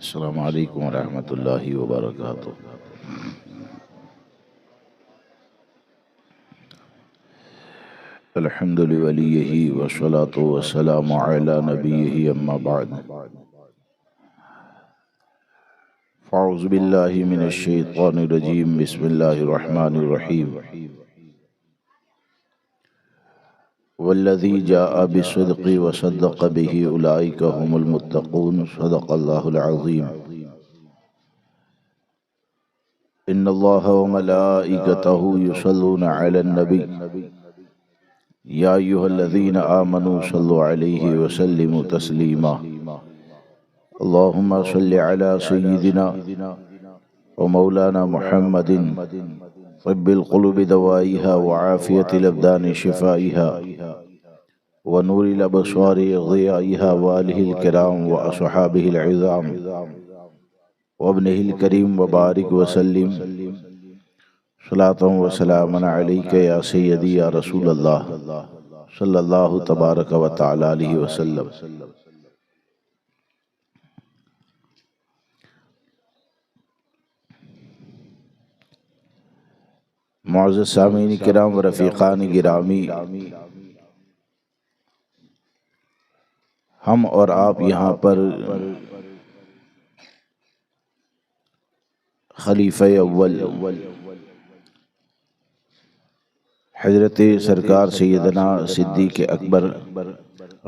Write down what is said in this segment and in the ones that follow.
السلام علیکم ورحمۃ اللہ وبرکاتہ۔ الحمد لولیہ والصلاة والسلام علی نبیہ اما بعد، فاعوذ باللہ من الشیطان الرجیم، بسم اللہ الرحمن الرحیم۔ والذی جاء بالصدق وصدق به اولئک هم المتقون، صدق اللہ العظیم۔ ان اللہ وملائکتہ یصلون علی النبی یا ایھا الذین آمنوا صلوا علیہ وسلموا تسلیما۔ اللہم صل علی سیدنا ومولانا محمد طب القلوب دوائها وعافیت الابدان شفائها ونور الابصار ضیائها وآلہ الکرام واصحابہ العظام وابنہ الکریم وبارک وسلم صلاۃ و سلام علیک یا سیدی یا رسول اللہ صلی اللہ تبارک و تعالی علیہ وسلم۔ معزز سامعین کرام و رفیقان گرامی، ہم اور آپ یہاں پر خلیفہ اول حضرت سرکار سیدنا صدیق اکبر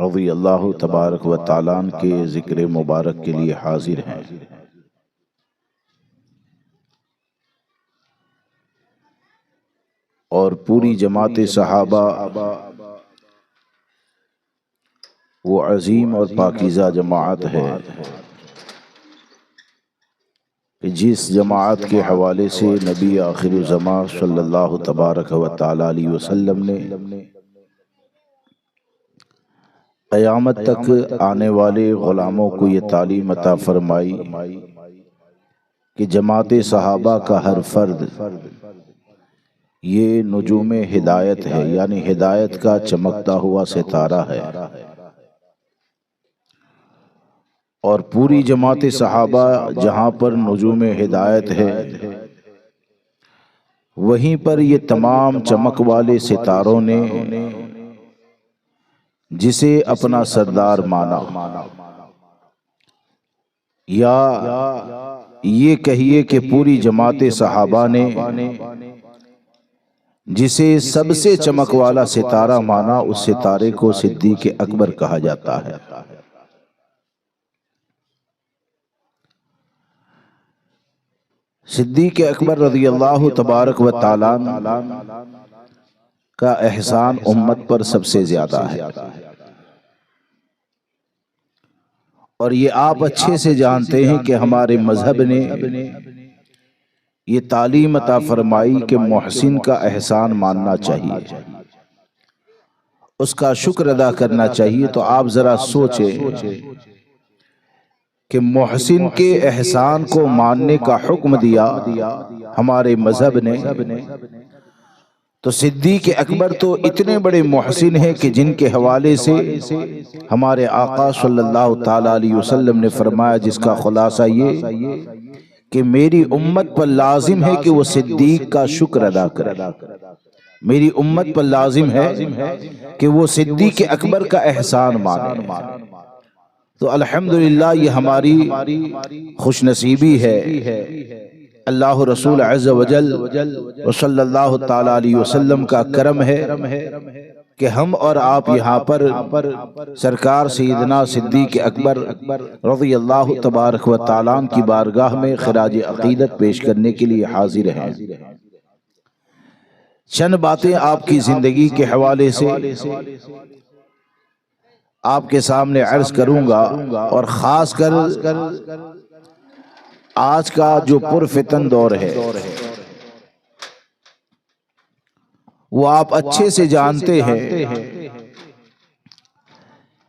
رضی اللہ تبارک و تعالیٰ عنہ کے ذکر مبارک کے لیے حاضر ہیں۔ اور پوری جماعت صحابہ وہ عظیم اور پاکیزہ جماعت ہے کہ جس جماعت کے حوالے سے نبی آخر الزماں صلی اللہ تبارک و تعالی علیہ وسلم نے قیامت تک آنے والے غلاموں کو یہ تعلیم عطا فرمائی کہ جماعت صحابہ کا ہر فرد یہ نجوم ہدایت ہے، یعنی ہدایت کا چمکتا ہوا ستارہ ہے۔ اور پوری جماعت صحابہ جہاں پر نجوم ہدایت ہے، وہیں پر یہ تمام چمک والے ستاروں نے جسے اپنا سردار مانا، یا یہ کہیے کہ پوری جماعت صحابہ نے جسے سب سے چمک والا ستارہ مانا، اس ستارے کو صدیق اکبر کہا جاتا ہے۔ صدیق اکبر رضی اللہ تبارک و تعالیٰ کا احسان امت پر سب سے زیادہ ہے، اور یہ آپ اچھے سے جانتے ہیں کہ ہمارے مذہب نے یہ تعلیم عطا فرمائی کہ محسن کا احسان ماننا چاہیے، اس کا شکر ادا کرنا چاہیے۔ تو آپ ذرا سوچیں کہ محسن کے احسان کو ماننے کا حکم دیا ہمارے مذہب نے، تو صدیق اکبر تو اتنے بڑے محسن ہیں کہ جن کے حوالے سے ہمارے آقا صلی اللہ تعالی علیہ وسلم نے فرمایا، جس کا خلاصہ یہ کہ میری امت پر لازم ہے کہ وہ صدیق کا شکر ادا کرے، میری امت پر لازم ہے کہ وہ صدیق اکبر کا احسان مانے۔ تو الحمدللہ یہ ہماری خوش نصیبی ہے، اللہ رسول عز و جل صلی اللہ تعالی علیہ وسلم کا کرم ہے کہ ہم اور آپ یہاں پر سرکار سیدنا صدیق اکبر رضی اللہ تبارک و تعالیٰ عنہ کی بارگاہ میں خراج عقیدت پیش کرنے کے لیے حاضر ہیں۔ چند باتیں آپ کی زندگی کے حوالے سے آپ کے سامنے عرض کروں گا، اور خاص کر آج کا جو پرفتن دور ہے وہ آپ اچھے سے جانتے ہیں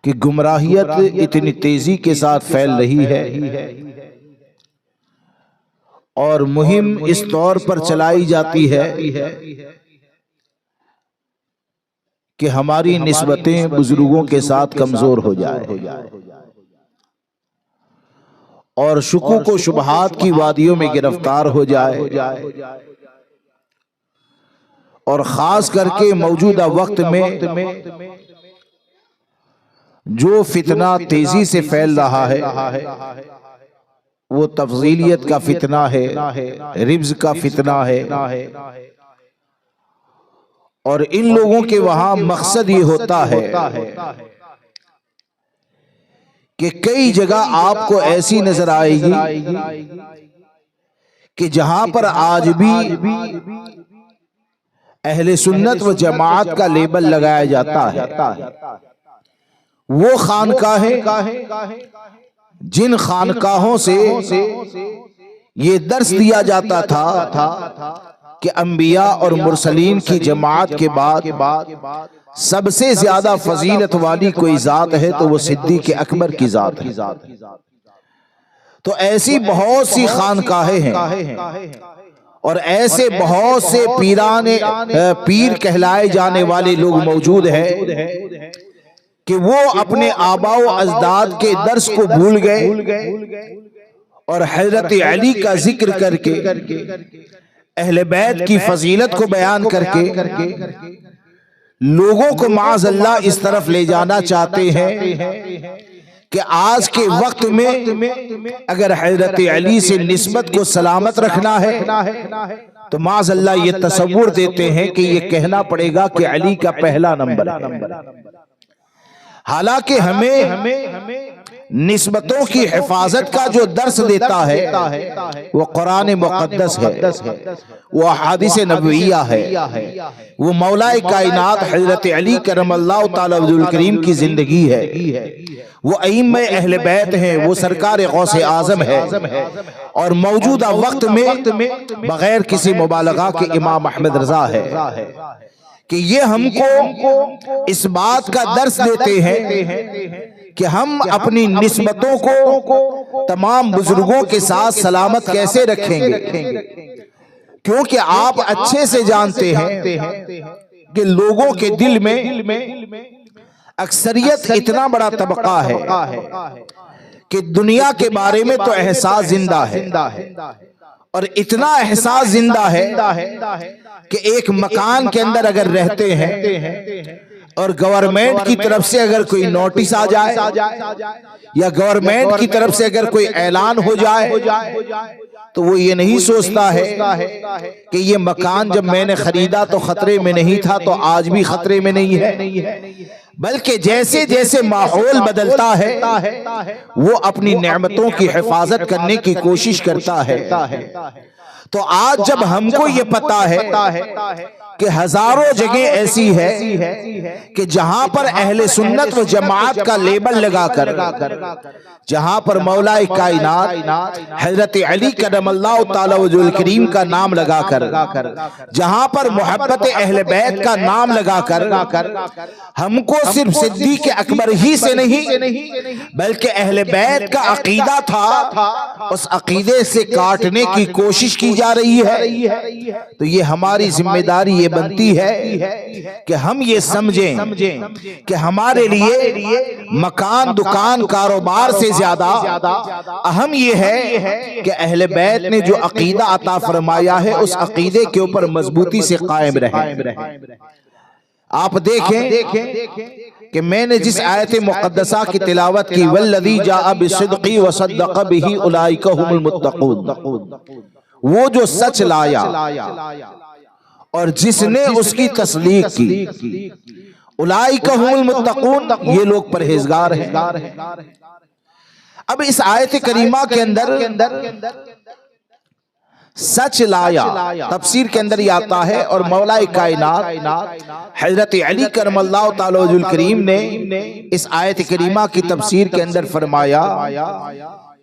کہ گمراہیت اتنی تیزی کے ساتھ پھیل رہی ہے، اور مہم اس طور پر چلائی جاتی ہے کہ ہماری نسبتیں بزرگوں کے ساتھ کمزور ہو جائے، اور شکوک و شبہات کی وادیوں میں گرفتار ہو جائے، اور خاص کر کے موجودہ وقت میں جو فتنہ تیزی سے پھیل رہا ہے وہ تفضیلیت کا فتنہ ہے، ربز کا فتنہ ہے، اور ان لوگوں کے وہاں مقصد یہ ہوتا ہے کہ کئی جگہ آپ کو ایسی نظر آئے گی کہ جہاں پر آج بھی اہل سنت و جماعت کا لیبل لگایا جاتا ہے، وہ خانقاہیں جن خانقاہوں سے یہ درس دیا جاتا تھا کہ انبیاء اور مرسلین کی جماعت کے بعد سب سے زیادہ فضیلت والی کوئی ذات ہے تو وہ صدیق اکبر کی ذات ہے، تو ایسی بہت سی خانقاہیں ہیں اور ایسے بہت سے پیر کہلائے جانے والے لوگ موجود ہیں کہ وہ اپنے آباء و اجداد کے درس کو بھول گئے اور حضرت علی کا ذکر کر کے، اہل بیت کی فضیلت کو بیان کر کے لوگوں کو معاذ اللہ اس طرف لے جانا چاہتے ہیں کہ آج کے وقت میں اگر حضرت علی سے نسبت کو سلامت رکھنا ہے تو معاذ اللہ یہ تصور دیتے ہیں کہ یہ کہنا پڑے گا کہ علی کا پہلا نمبر ہے، حالانکہ ہمیں نسبتوں کی حفاظت کا جو درس دیتا ہے وہ قرآن مقدس ہے، وہ احادیث نبویہ ہے، وہ مولا کائنات حضرت علی کرم اللہ تعالی وجہ الکریم کی زندگی ہے، وہ ائمہ اہل بیت ہیں، وہ سرکار غوث اعظم ہے، اور موجودہ وقت میں بغیر کسی مبالغہ کے امام احمد رضا ہے کہ یہ ہم کو اس بات کا درس دیتے ہیں کہ ہم اپنی نسبتوں کو تمام بزرگوں کے ساتھ سلامت کیسے رکھیں گے، کیونکہ آپ اچھے سے جانتے ہیں کہ لوگوں کے دل میں اکثریت اتنا بڑا طبقہ ہے کہ دنیا کے بارے میں تو احساس زندہ ہے، اور اتنا احساس زندہ ہے کہ ایک مکان کے اندر اگر رہتے ہیں اور گورنمنٹ کی طرف سے اگر کوئی نوٹس آ جائے یا گورنمنٹ کی طرف سے اگر کوئی اعلان ہو جائے تو وہ یہ نہیں سوچتا ہے کہ یہ مکان جب میں نے خریدا تو خطرے میں نہیں تھا تو آج بھی خطرے میں نہیں ہے، بلکہ جیسے جیسے ماحول بدلتا ہے وہ اپنی نعمتوں کی حفاظت کرنے کی کوشش کرتا ہے۔ تو آج جب ہم کو یہ پتا ہے کہ ہزاروں جگہ ایسی ہے کہ جہاں پر اہل سنت و جماعت کا لیبل لگا کر، جہاں پر مولا کائنات حضرت علی کرم اللہ تعالی وجہ الکریم کا نام لگا کر، جہاں پر محبت اہل بیت کا نام لگا کر ہم کو صرف صدیق اکبر ہی سے نہیں بلکہ اہل بیت کا عقیدہ تھا، اس عقیدے سے کاٹنے کی کوشش کی جا رہی ہے، تو یہ ہماری ذمہ داری یہ بنتی ہے کہ ہم یہ سمجھیں کہ ہمارے لیے مکان دکان کاروبار سے زیادہ اہم یہ ہے کہ اہل بیت نے جو عقیدہ عطا فرمایا ہے اس عقیدے کے اوپر مضبوطی سے قائم رہیں۔ آپ دیکھیں کہ میں نے جس آیت مقدسہ کی تلاوت کی والذی جاء بالصدق وصدق به اولئک هم المتقون، وہ جو سچ لایا اور جس نے اس کی تصدیق کی، اولئک هم المتقون، یہ لوگ پرہیزگار ہیں۔ اب اس آیت کریمہ کے اندر سچ لایا تفسیر کے اندر یہ آتا ہے، اور مولا کائنات حضرت علی کرم اللہ تعالی وجہ الکریم نے اس آیت کریمہ کی تفسیر کے اندر فرمایا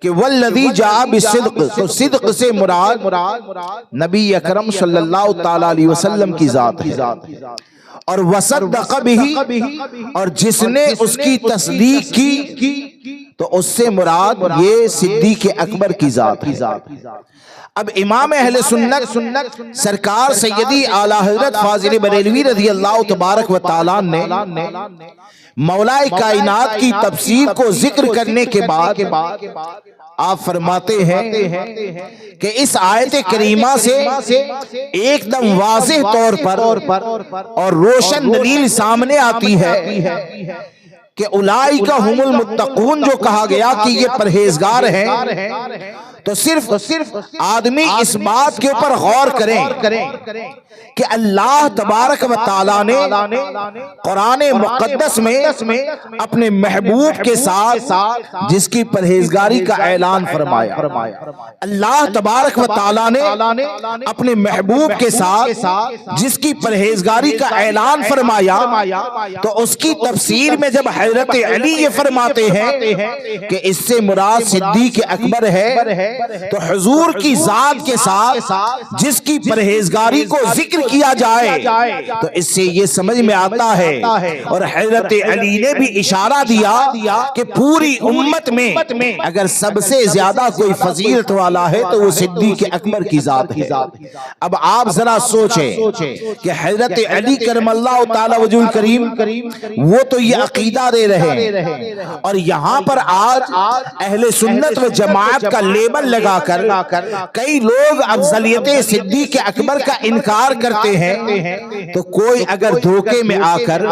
کہ والذی جاء بالصدق، تو صدق سے مراد نبی اکرم صلی اللہ تعالی علیہ وسلم کی ذات ہے، اور وصدق بہ، اور جس نے اس کی تصدیق کی تو اس سے مراد یہ صدیق اکبر کی ذات ہے۔ اب امام اہل سنت سرکار سیدی اعلیٰ حضرت فاضل بریلوی رضی اللہ تبارک و تعالیٰ نے مولا کائنات کی تفسیر کو ذکر کرنے کے بعد آپ فرماتے ہیں کہ اس آیت کریمہ سے ایک دم واضح طور پر اور روشن دلیل سامنے آتی ہے کہ اولئک هم المتقون جو کہا گیا کہ یہ پرہیزگار ہیں، تو صرف آدمی اس بات کے اوپر غور کریں کہ اللہ تبارک و تعالیٰ نے قرآن مقدس میں اپنے محبوب کے ساتھ جس کی پرہیزگاری کا اعلان فرمایا، اللہ تبارک و تعالیٰ نے اپنے محبوب کے ساتھ جس کی پرہیزگاری کا اعلان فرمایا، تو اس کی تفسیر میں جب حضرت علی یہ فرماتے ہیں کہ اس سے مراد صدیق اکبر ہے، تو حضور کی ذات کے ساتھ جس کی پرہیزگاری کو ذکر کیا جائے تو اس سے یہ سمجھ میں آتا ہے، اور حضرت علی نے بھی اشارہ دیا کہ پوری امت میں اگر سب سے زیادہ کوئی فضیلت والا ہے تو وہ صدیق اکبر کی ذات ہے۔ اب آپ ذرا سوچیں کہ حضرت علی کرم اللہ تعالی وجہ الکریم وہ تو یہ عقیدہ دے رہے ہیں، اور یہاں پر آج اہل سنت و جماعت کا لیبل لگا کر کئی لوگ افضلیت صدیق اکبر کا انکار کرتے ہیں، تو کوئی اگر دھوکے میں آ کر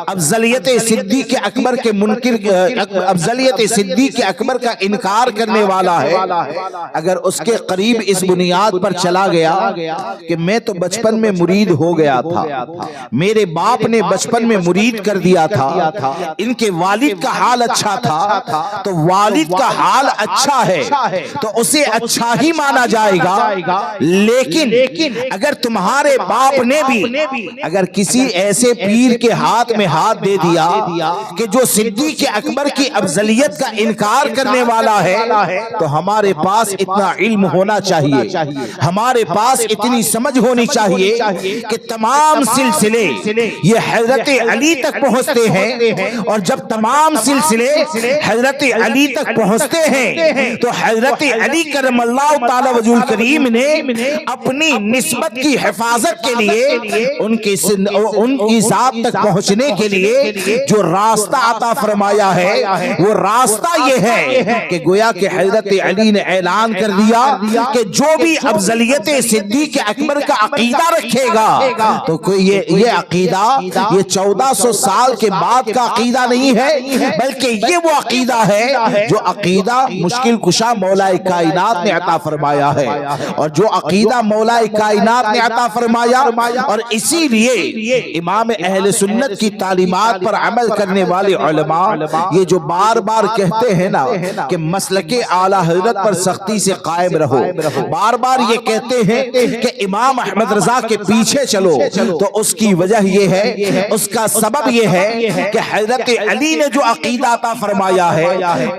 افضلیت صدیق اکبر کے منکر، افضلیت صدیق اکبر کا انکار کرنے والا ہے، اگر اس کے قریب اس بنیاد پر چلا گیا کہ میں تو بچپن میں مرید ہو گیا تھا، میرے باپ نے بچپن میں مرید کر دیا تھا، ان کے والد کا حال اچھا تھا، تو والد کا حال اچھا ہے تو اسے اچھا ہی مانا جائے گا، لیکن اگر تمہارے باپ نے بھی اگر کسی ایسے پیر کے ہاتھ میں ہاتھ دے دیا کہ جو صدیق اکبر کی افضلیت کا انکار کرنے والا ہے، تو ہمارے پاس اتنا علم ہونا چاہیے، ہمارے پاس اتنی سمجھ ہونی چاہیے کہ تمام سلسلے یہ حضرت علی تک پہنچتے ہیں، اور جب تمام سلسلے حضرت علی تک پہنچتے ہیں تو حضرت علی کرم اللہ تعالی وجہ الکریم نے اپنی نسبت کی حفاظت کے لیے ان کی ذات تک پہنچنے کے لیے جو راستہ عطا فرمایا ہے، وہ راستہ یہ ہے کہ گویا کہ حضرت علی نے اعلان کر دیا کہ جو بھی افضلیت صدیق اکبر کا عقیدہ رکھے گا تو کوئی یہ عقیدہ یہ 1400 سال کے بعد کا عقیدہ نہیں ہے، بلکہ یہ وہ عقیدہ ہے جو عقیدہ مشکل کشا مولا کائنات نے عطا فرمایا ہے، اور جو عقیدہ مولا کائنات نے عطا فرمایا، اور اسی لیے امام اہل سنت کی تعلیمات پر عمل کرنے والے علماء یہ جو بار بار کہتے ہیں نا کہ مسلک اعلی حضرت پر سختی سے قائم رہو، بار بار یہ کہتے ہیں کہ امام احمد رضا کے پیچھے چلو، تو اس کی وجہ یہ ہے، اس کا سبب یہ ہے کہ حضرت علی نے جو عقیدہ عطا فرمایا ہے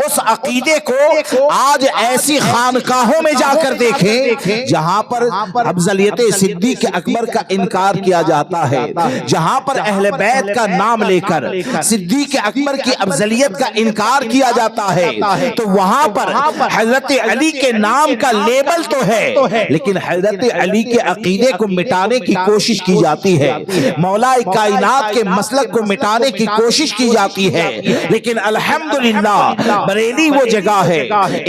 اس عقیدے کو آج ایسی خانقاہوں میں جا کر دیکھیں جہاں پر افضلیت صدیق اکبر کا انکار کیا جاتا ہے، جہاں پر اہل بیت کا نام لے کر صدیق اکبر کی افضلیت کا انکار کیا جاتا ہے، تو وہاں پر حضرت علی کے نام کا لیبل تو ہے، لیکن حضرت علی کے عقیدے کو مٹانے کی کوشش کی جاتی ہے، مولا کائنات کے مسلک کو مٹانے کی کوشش کی جاتی ہے، لیکن الحمدللہ بریلی وہ جگہ ہے،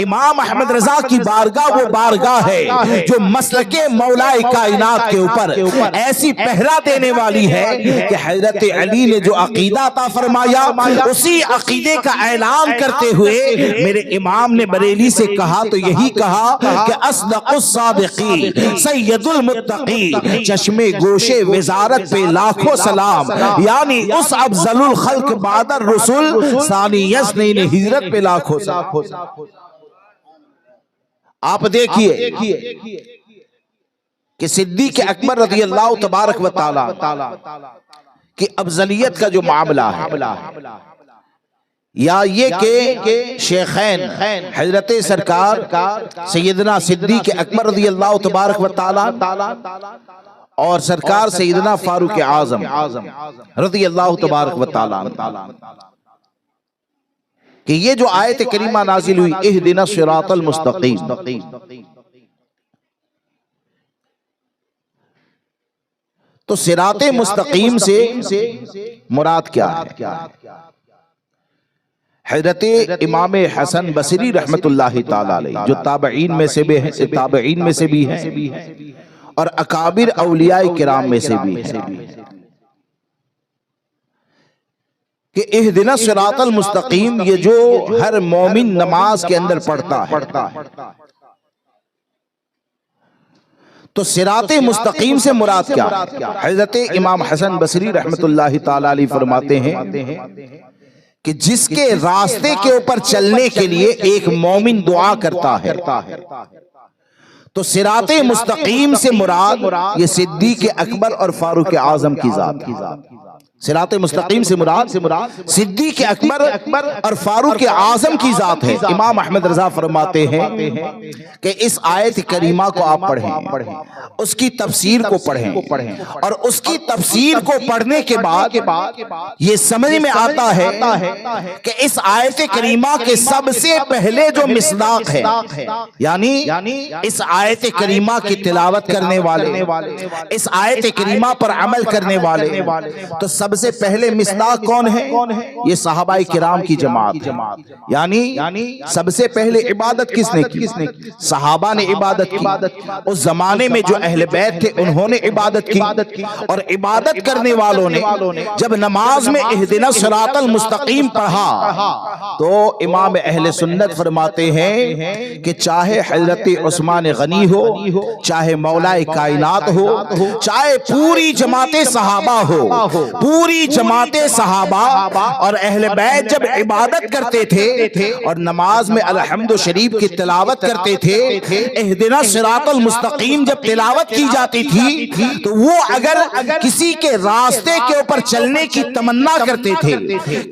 امام احمد رضا کی بارگاہ وہ بارگاہ ہے جو مسلک مولا کائنات کے اوپر ایسی پہرا دینے والی ہے کہ حضرت علی نے جو عقیدہ عطا فرمایا اسی عقیدے کا اعلان کرتے ہوئے میرے امام نے بریلی سے کہا تو یہی کہا کہ اصدق الصادقی سید المتقی چشمے گوشے وزارت پہ لاکھوں سلام، یعنی اس افضل الخلق بعد الرسول ثانی یزنین ہجرت پہ لاکھوں سلام۔ آپ دیکھیے کہ صدیق اکبر رضی اللہ تبارک و تعالی کی افضلیت کا جو معاملہ ہے، یا یہ کہ شیخین حضرت سرکار سیدنا صدیق اکبر رضی اللہ تبارک و تعالی اور سرکار سیدنا فاروق اعظم رضی اللہ تبارک و تعالی کہ یہ جو آیت کریمہ نازل ہوئی اہدنا الصراط المستقیم، تو صراط مستقیم سے مراد کیا ہے؟ حضرت امام حسن بصری رحمت اللہ تعالی علیہ جو تابعین میں سے بھی ہیں اور اکابر اولیاء کرام میں سے بھی ہیں کہ اہدنا الصراط المستقیم یہ جو ہر مومن نماز کے اندر پڑھتا ہے تو صراط مستقیم سے مراد کیا ہے؟ حضرت امام حسن بصری رحمت اللہ تعالی علیہ فرماتے ہیں کہ جس کے راستے کے اوپر چلنے کے لیے ایک مومن دعا کرتا ہے تو صراط مستقیم سے مراد یہ صدیق اکبر اور فاروق اعظم کی ذات صراط مستقیم سے مراد صدیق اکبر اور فاروق اعظم کی ذات ہے۔ امام احمد رضا فرماتے ہیں کہ اس آیت کریمہ کو آپ پڑھیں، اس کی تفسیر کو پڑھیں اور اس کی تفسیر کو پڑھنے کے بعد یہ سمجھ میں آتا ہے کہ اس آیت کریمہ کے سب سے پہلے جو مصداق ہے یعنی اس آیت کریمہ کی تلاوت کرنے والے، اس آیت کریمہ پر عمل کرنے والے، تو سب سے پہلے مصداق کون ہے؟ یہ صحابہ کرام کی جماعت یعنی سب سے پہلے عبادت کس نے کی؟ صحابہ نے عبادت کی۔ اس زمانے میں جو اہل بیت تھے انہوں نے عبادت کی، اور عبادت کرنے والوں نے جب نماز میں اہدنا الصراط المستقیم پڑھا تو امام اہل سنت فرماتے ہیں کہ چاہے حضرت عثمان غنی ہو، چاہے مولا کائنات ہو، چاہے پوری جماعت صحابہ ہو، پوری جماعت صحابہ اور اہل بیت جب عبادت کرتے تھے اور نماز میں الحمد شریف کی تلاوت کرتے تھے، اہدنا الصراط المستقیم جب تلاوت کی جاتی تھی تو وہ اگر کسی کے راستے کے اوپر چلنے کی تمنا کرتے تھے،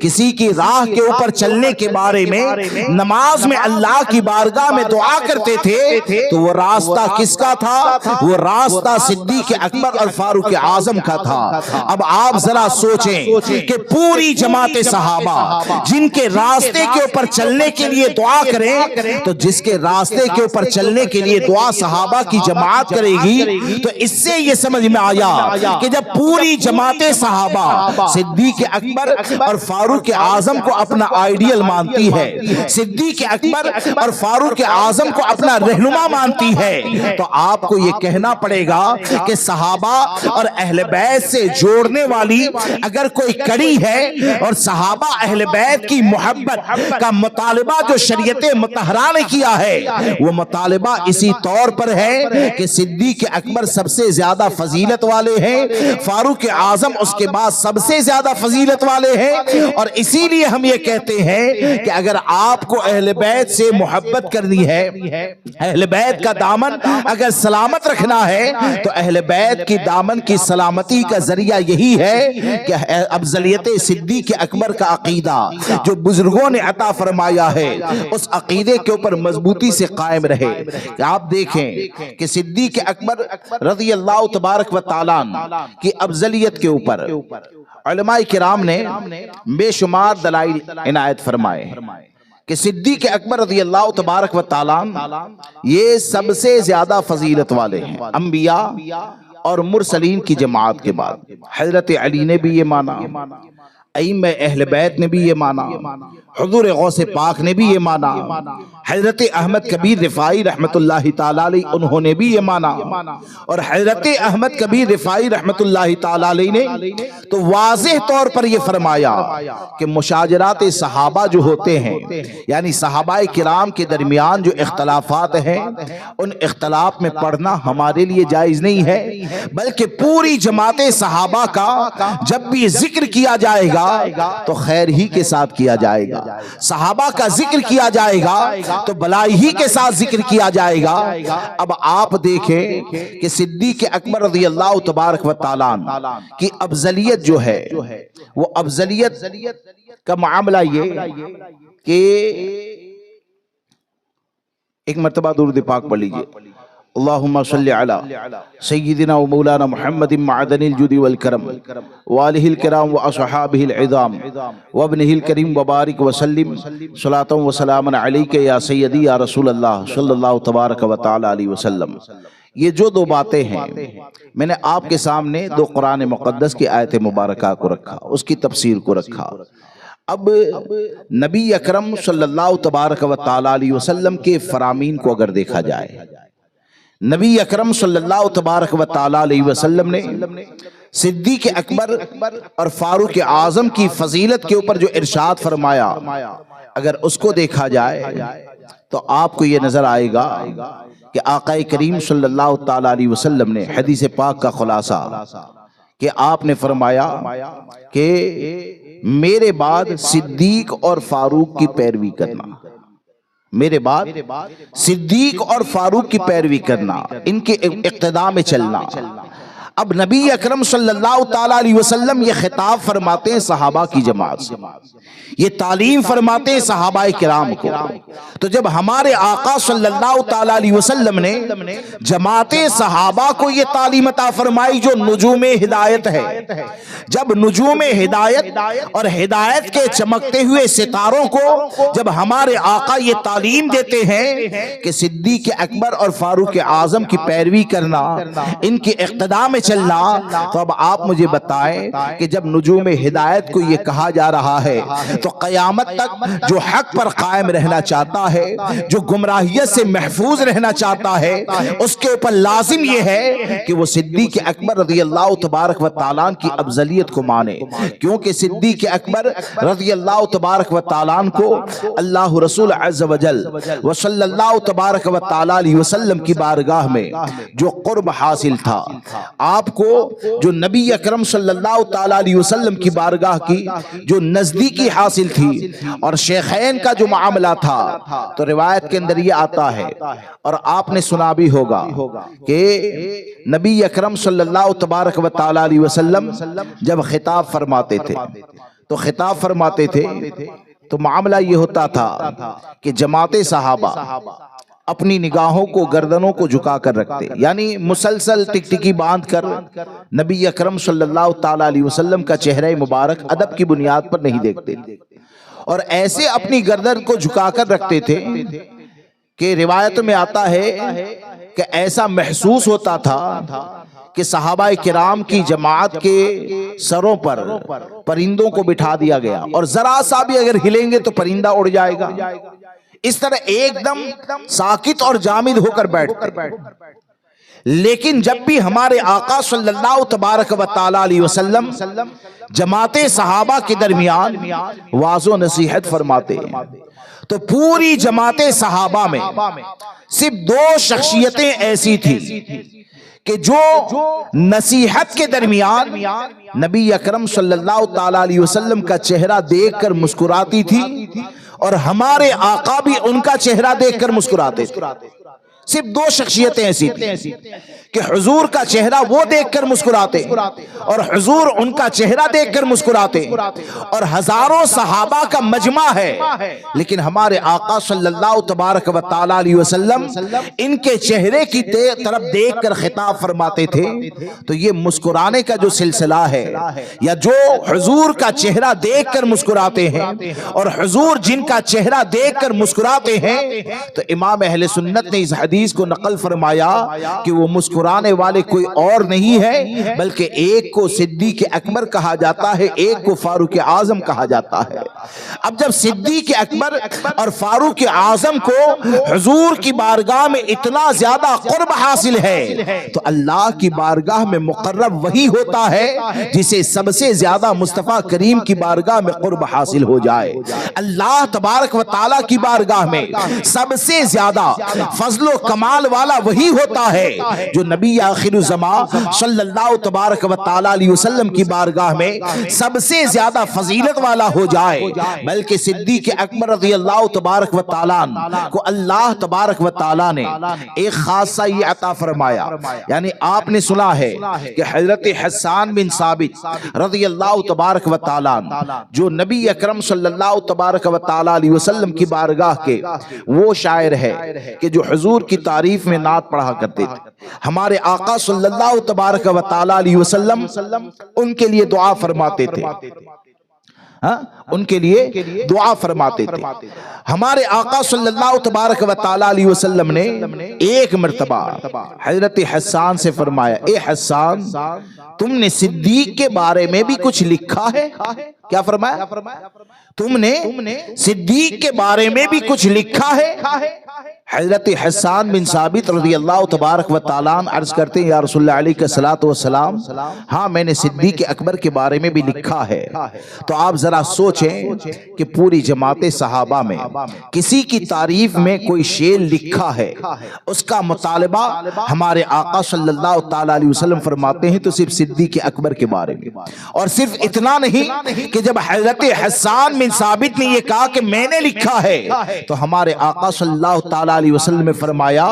کسی کی راہ کے اوپر چلنے کے بارے میں نماز میں اللہ کی بارگاہ میں دعا کرتے تھے تو وہ راستہ کس کا تھا؟ وہ راستہ صدیق اکبر اور فاروق اعظم کا تھا۔ اب آپ ذرا سوچیں کہ پوری جماعت صحابہ جن کے راستے کے اوپر چلنے کے لیے دعا کریں تو جس کے راستے کے اوپر چلنے کے لیے دعا صحابہ کی جماعت کرے گی تو اس سے یہ سمجھ میں آیا کہ جب پوری جماعت صحابہ صدیق اکبر اور فاروق اعظم کو اپنا آئیڈیل مانتی ہے، صدیق اکبر اور فاروق اعظم کو اپنا رہنما مانتی ہے، تو آپ کو یہ کہنا پڑے گا کہ صحابہ اور اہل بیت سے جوڑنے والی اگر کوئی کڑی ہے اور صحابہ اہل بیت کی محبت کا مطالبہ جو شریعت مطہرہ نے کیا ہے وہ مطالبہ اسی طور پر ہے کہ صدیق اکبر سب سے زیادہ فضیلت والے ہیں، فاروق اعظم اس کے بعد سب سے زیادہ فضیلت والے ہیں، اور اسی لیے ہم یہ کہتے ہیں کہ اگر آپ کو اہل بیت سے محبت کرنی ہے، اہل بیت کا دامن اگر سلامت رکھنا ہے تو اہل بیت کی دامن کی سلامتی کا ذریعہ یہی ہے کہ افضلیت صدیق اکبر کا عقیدہ جو بزرگوں نے عطا فرمایا ہے اس عقیدے کے اوپر مضبوطی سے قائم رہے۔ کہ آپ دیکھیں کہ صدیق اکبر رضی اللہ تبارک و تعالیٰ کی افضلیت کے اوپر علماء کرام نے بے شمار دلائل عنایت فرمائے کہ صدیق اکبر رضی اللہ تبارک و تعالیٰ یہ سب سے زیادہ فضیلت والے ہیں انبیاء اور مرسلین کی جماعت کے بعد۔ حضرت علی نے بھی یہ مانا، ائمہ اہل بیت نے بھی یہ مانا، حضور غوث پاک نے بھی یہ مانا، حضرت احمد کبیر رفاعی رحمت اللہ تعالی علیہ انہوں نے بھی یہ مانا، اور حضرت احمد کبیر رفاعی رحمت اللہ تعالی علیہ نے تو واضح طور پر یہ فرمایا کہ مشاجرات صحابہ جو ہوتے ہیں یعنی صحابہ کرام کے درمیان جو اختلافات ہیں ان اختلاف میں پڑھنا ہمارے لیے جائز نہیں ہے، بلکہ پوری جماعت صحابہ کا جب بھی ذکر کیا جائے گا تو خیر ہی کے ساتھ کیا جائے گا، صحابہ کا ذکر کیا جائے گا تو بلائی ہی کے ساتھ ذکر کیا جائے گا۔ اب آپ دیکھیں کہ صدیق اکبر رضی اللہ تبارک و تعالیٰ کی افضلیت جو ہے وہ افضلیت کا معاملہ یہ کہ ایک مرتبہ درود پاک پڑھ لیجئے، اللہم صلی علی سیدنا و مولانا محمد معدن الجود والکرم والہ الکرام و اصحابہ العظام و ابنہ الکریم وبارک وسلم صلاۃ و سلام علیک یا سیدی یا رسول اللہ صلی اللہ تبارک و تعالی علیہ وسلم۔ یہ جو دو باتیں ہیں میں نے آپ کے سامنے دو قرآن مقدس کی آیت مبارکہ کو رکھا، اس کی تفسیر کو رکھا۔ اب نبی اکرم صلی اللہ تبارک و تعالی علیہ وسلم کے فرامین کو اگر دیکھا جائے، نبی اکرم صلی اللہ تبارک و تعالی علیہ وسلم نے صدیق اکبر اور فاروق اعظم کی فضیلت کے اوپر جو ارشاد فرمایا، اگر اس کو دیکھا جائے تو آپ کو یہ نظر آئے گا کہ آقا کریم صلی اللہ تعالی علیہ وسلم نے حدیث پاک کا خلاصہ کہ آپ نے فرمایا کہ میرے بعد صدیق اور فاروق کی پیروی کرنا، میرے بعد صدیق اور فاروق کی پیروی کرنا، ان کے اقتداء میں چلنا۔ اب نبی اکرم صلی اللہ تعالی علیہ وسلم یہ خطاب فرماتے ہیں صحابہ کی جماعت سے، یہ تعلیم فرماتے ہیں صحابہ کرام کو۔ تو جب ہمارے آقا صلی اللہ تعالی علیہ وسلم نے جماعت صحابہ کو یہ تعلیم عطا فرمائی جو نجوم ہدایت ہے، جب نجوم ہدایت اور ہدایت کے چمکتے ہوئے ستاروں کو جب ہمارے آقا یہ تعلیم دیتے ہیں کہ صدیق اکبر اور فاروق اعظم کی پیروی کرنا، ان کے اقتداء میں چلنا، تو اب آپ مجھے بتائیں کہ جب نجوم ہدایت کو یہ کہا جا رہا ہے تو قیامت تک جو حق پر قائم رہنا چاہتا ہے، جو گمراہیت سے محفوظ رہنا چاہتا ہے، اس کے اوپر لازم یہ ہے کہ وہ صدیق اکبر رضی اللہ تبارک و تعالیٰ کی افضلیت کو مانے، کیونکہ صدیق اکبر رضی اللہ تبارک و تعالیٰ کو اللہ رسول عز و جل و صلی اللہ تبارک و تعالیٰ علیہ وسلم کی بارگاہ میں جو قرب حاصل تھا، آپ کو جو نبی اکرم صلی اللہ تعالیٰ علیہ وسلم کی بارگاہ کی جو نزدیکی حاصل تھی اور شیخین کا جو معاملہ تھا، تو روایت کے اندر یہ آتا ہے اور آپ نے سنا بھی ہوگا کہ نبی اکرم صلی اللہ تبارک و تعالیٰ علیہ وسلم جب خطاب فرماتے تھے تو خطاب فرماتے تھے تو معاملہ یہ ہوتا تھا کہ جماعت صحابہ اپنی نگاہوں کو گردنوں کو جھکا کر رکھتے، یعنی مسلسل ٹکٹکی باندھ کر نبی اکرم صلی اللہ تعالی علیہ وسلم کا چہرہ مبارک ادب کی بنیاد پر نہیں دیکھتے اور ایسے اپنی گردن کو جھکا کر رکھتے تھے کہ روایت میں آتا ہے کہ ایسا محسوس ہوتا تھا کہ صحابہ کرام کی جماعت کے سروں پر پرندوں کو بٹھا دیا گیا اور ذرا سا بھی اگر ہلیں گے تو پرندہ اڑ جائے گا، اس طرح ایک دم ساکت اور جامد ہو کر بیٹھتے۔ لیکن جب بھی ہمارے آقا صلی اللہ تبارک و تعالی علیہ وسلم جماعت صحابہ کے درمیان واعظ و نصیحت فرماتے ہیں تو پوری جماعت صحابہ میں صرف دو شخصیتیں ایسی تھی کہ جو نصیحت کے درمیان نبی اکرم صلی اللہ تعالی علیہ وسلم کا چہرہ دیکھ کر مسکراتی تھی اور ہمارے آقا بھی ان کا چہرہ دیکھ کر مسکراتے تھے۔ صرف دو شخصیتیں ایسی تھیں کہ حضور کا چہرہ وہ دیکھ کر مسکراتے اور حضور ان کا چہرہ دیکھ کر مسکراتے، اور ہزاروں صحابہ کا مجمع ہے لیکن ہمارے آقا صلی اللہ تبارک و تعالی علیہ وسلم ان کے چہرے کی طرف دیکھ کر خطاب فرماتے تھے۔ تو یہ مسکرانے کا جو سلسلہ ہے یا جو حضور کا چہرہ دیکھ کر مسکراتے ہیں اور حضور جن کا چہرہ دیکھ کر مسکراتے ہیں، تو امام اہل سنت نے اس حدیث کو نقل فرمایا کہ وہ مسکرانے والے کوئی اور نہیں ہے بلکہ ایک کو صدیق اکبر کہا جاتا ہے، ایک کو فاروق اعظم کہا جاتا ہے۔ اب جب صدیق اکبر اور فاروق اعظم کو حضور کی بارگاہ میں اتنا زیادہ قرب حاصل ہے تو اللہ کی بارگاہ میں مقرب وہی ہوتا ہے جسے سب سے زیادہ مصطفیٰ کریم کی بارگاہ میں قرب حاصل ہو جائے۔ اللہ تبارک و تعالیٰ کی بارگاہ میں سب سے زیادہ فضل و کمال والا وہی ہوتا ہے جو نبی آخر الزمان صلی اللہ تبارک و تعالی علیہ وسلم کی بارگاہ میں سب سے زیادہ فضیلت والا ہو جائے۔ بلکہ صدیق اکبر رضی اللہ تبارک و تعالیٰ کو اللہ تبارک و تعالیٰ نے ایک خاصہ یہ عطا فرمایا، یعنی آپ نے سنا ہے کہ حضرت حسان بن ثابت رضی اللہ تبارک و تعالیٰ جو نبی اکرم صلی اللہ تبارک و تعالی علیہ وسلم کی بارگاہ کے وہ شاعر ہے کہ جو حضور کی تعریف میں نعت پڑھا کرتے تھے، ہمارے آقا صلی اللہ تبارک و تعالی علیہ وسلم ان کے لیے دعا فرماتے تھے، ان کے لیے دعا فرماتے تھے۔ ہمارے آقا صلی اللہ تبارک و تعالی علیہ وسلم نے ایک مرتبہ حضرت حسان سے فرمایا، اے حسان تم نے صدیق کے بارے میں بھی کچھ لکھا ہے؟ کیا فرمایا؟ تم نے صدیق کے بارے میں بھی کچھ لکھا ہے؟ حضرت حسان بن ثابت رضی اللہ تبارک و تعالیٰ عنہ عرض کرتے ہیں یا رسول اللہ علیہ الصلوۃ والسلام، ہاں میں نے صدیق اکبر کے بارے میں بھی لکھا ہے۔ تو آپ ذرا سوچیں کہ پوری جماعت صحابہ میں کسی کی تعریف میں کوئی شعر لکھا ہے، اس کا مطالبہ ہمارے آقا صلی اللہ تعالیٰ علیہ وسلم فرماتے ہیں تو صرف صدیق اکبر کے بارے میں۔ اور صرف اتنا نہیں کہ جب حضرت حسان بن ثابت نے یہ کہا کہ میں نے لکھا ہے تو ہمارے آقا صلی اللہ تعالیٰ علیہ وسلم نے فرمایا